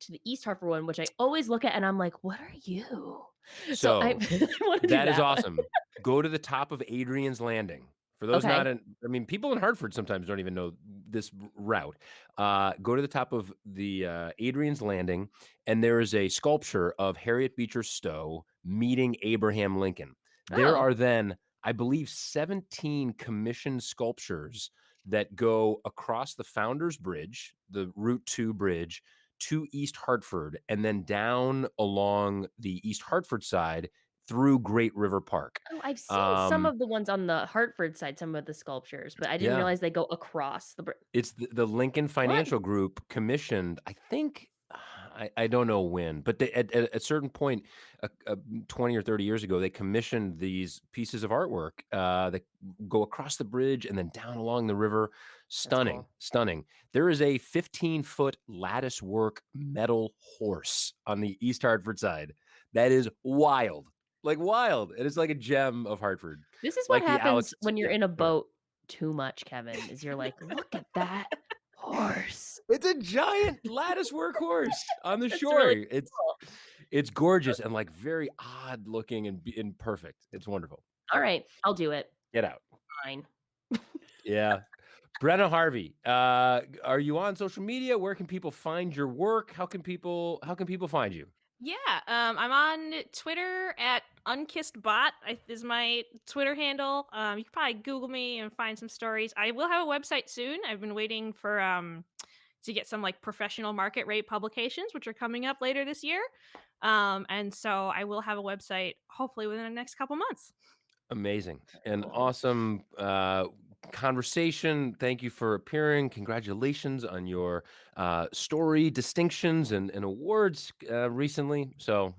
to the East Hartford one, which I always look at and I'm like, "What are you?" So I So I wanna do that is that one. awesome. Go to the top of Adrian's Landing. For those not Okay. in, I mean, people in Hartford sometimes don't even know this route. Go to the top of the Adrian's Landing, and there is a sculpture of Harriet Beecher Stowe meeting Abraham Lincoln. There Oh. are then, I believe, 17 commissioned sculptures that go across the Founders Bridge, the Route 2 bridge, to East Hartford, and then down along the East Hartford side through Great River Park. Oh, I've seen some Um, of the ones on the Hartford side, some of the sculptures, but I didn't yeah, realize they go across the br it's the Lincoln What? Financial Group commissioned, I think, I don't know when, but they at a certain point, 20 or 30 years ago, they commissioned these pieces of artwork, that go across the bridge and then down along the river. That's Stunning, cool. stunning. There is a 15-foot lattice work metal horse on the East Hartford side. That is wild, like wild. It is like a gem of Hartford, This is what like the happens Alex when you're yeah, in a go ahead. boat too much, Kevin, is you're like, "Look at that horse." It's a giant lattice work horse on the That's shore. really It's cool. it's gorgeous and, like, very odd looking and perfect. It's wonderful. So, Alright, I'll do it. get out. Fine. Yeah. Brenna Harvey, are you on social media? Where can people find your work? How can people find you? Yeah, I'm on Twitter at unkissedbot is my Twitter handle. You can probably Google me and find some stories. I will have a website soon. I've been waiting for to get some like professional market rate publications, which are coming up later this year. And so I will have a website hopefully within the next couple months. Amazing. An Cool. awesome, conversation. Thank you for appearing. Congratulations on your, story distinctions and awards, recently. So,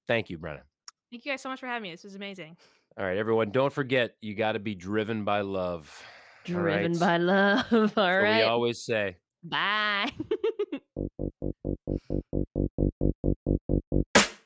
thank you, Brenna. Thank you guys so much for having me. This was amazing. All right, everyone, don't forget, you gotta be driven by love. All right? Driven That's by love. what we Alright. always say. Bye.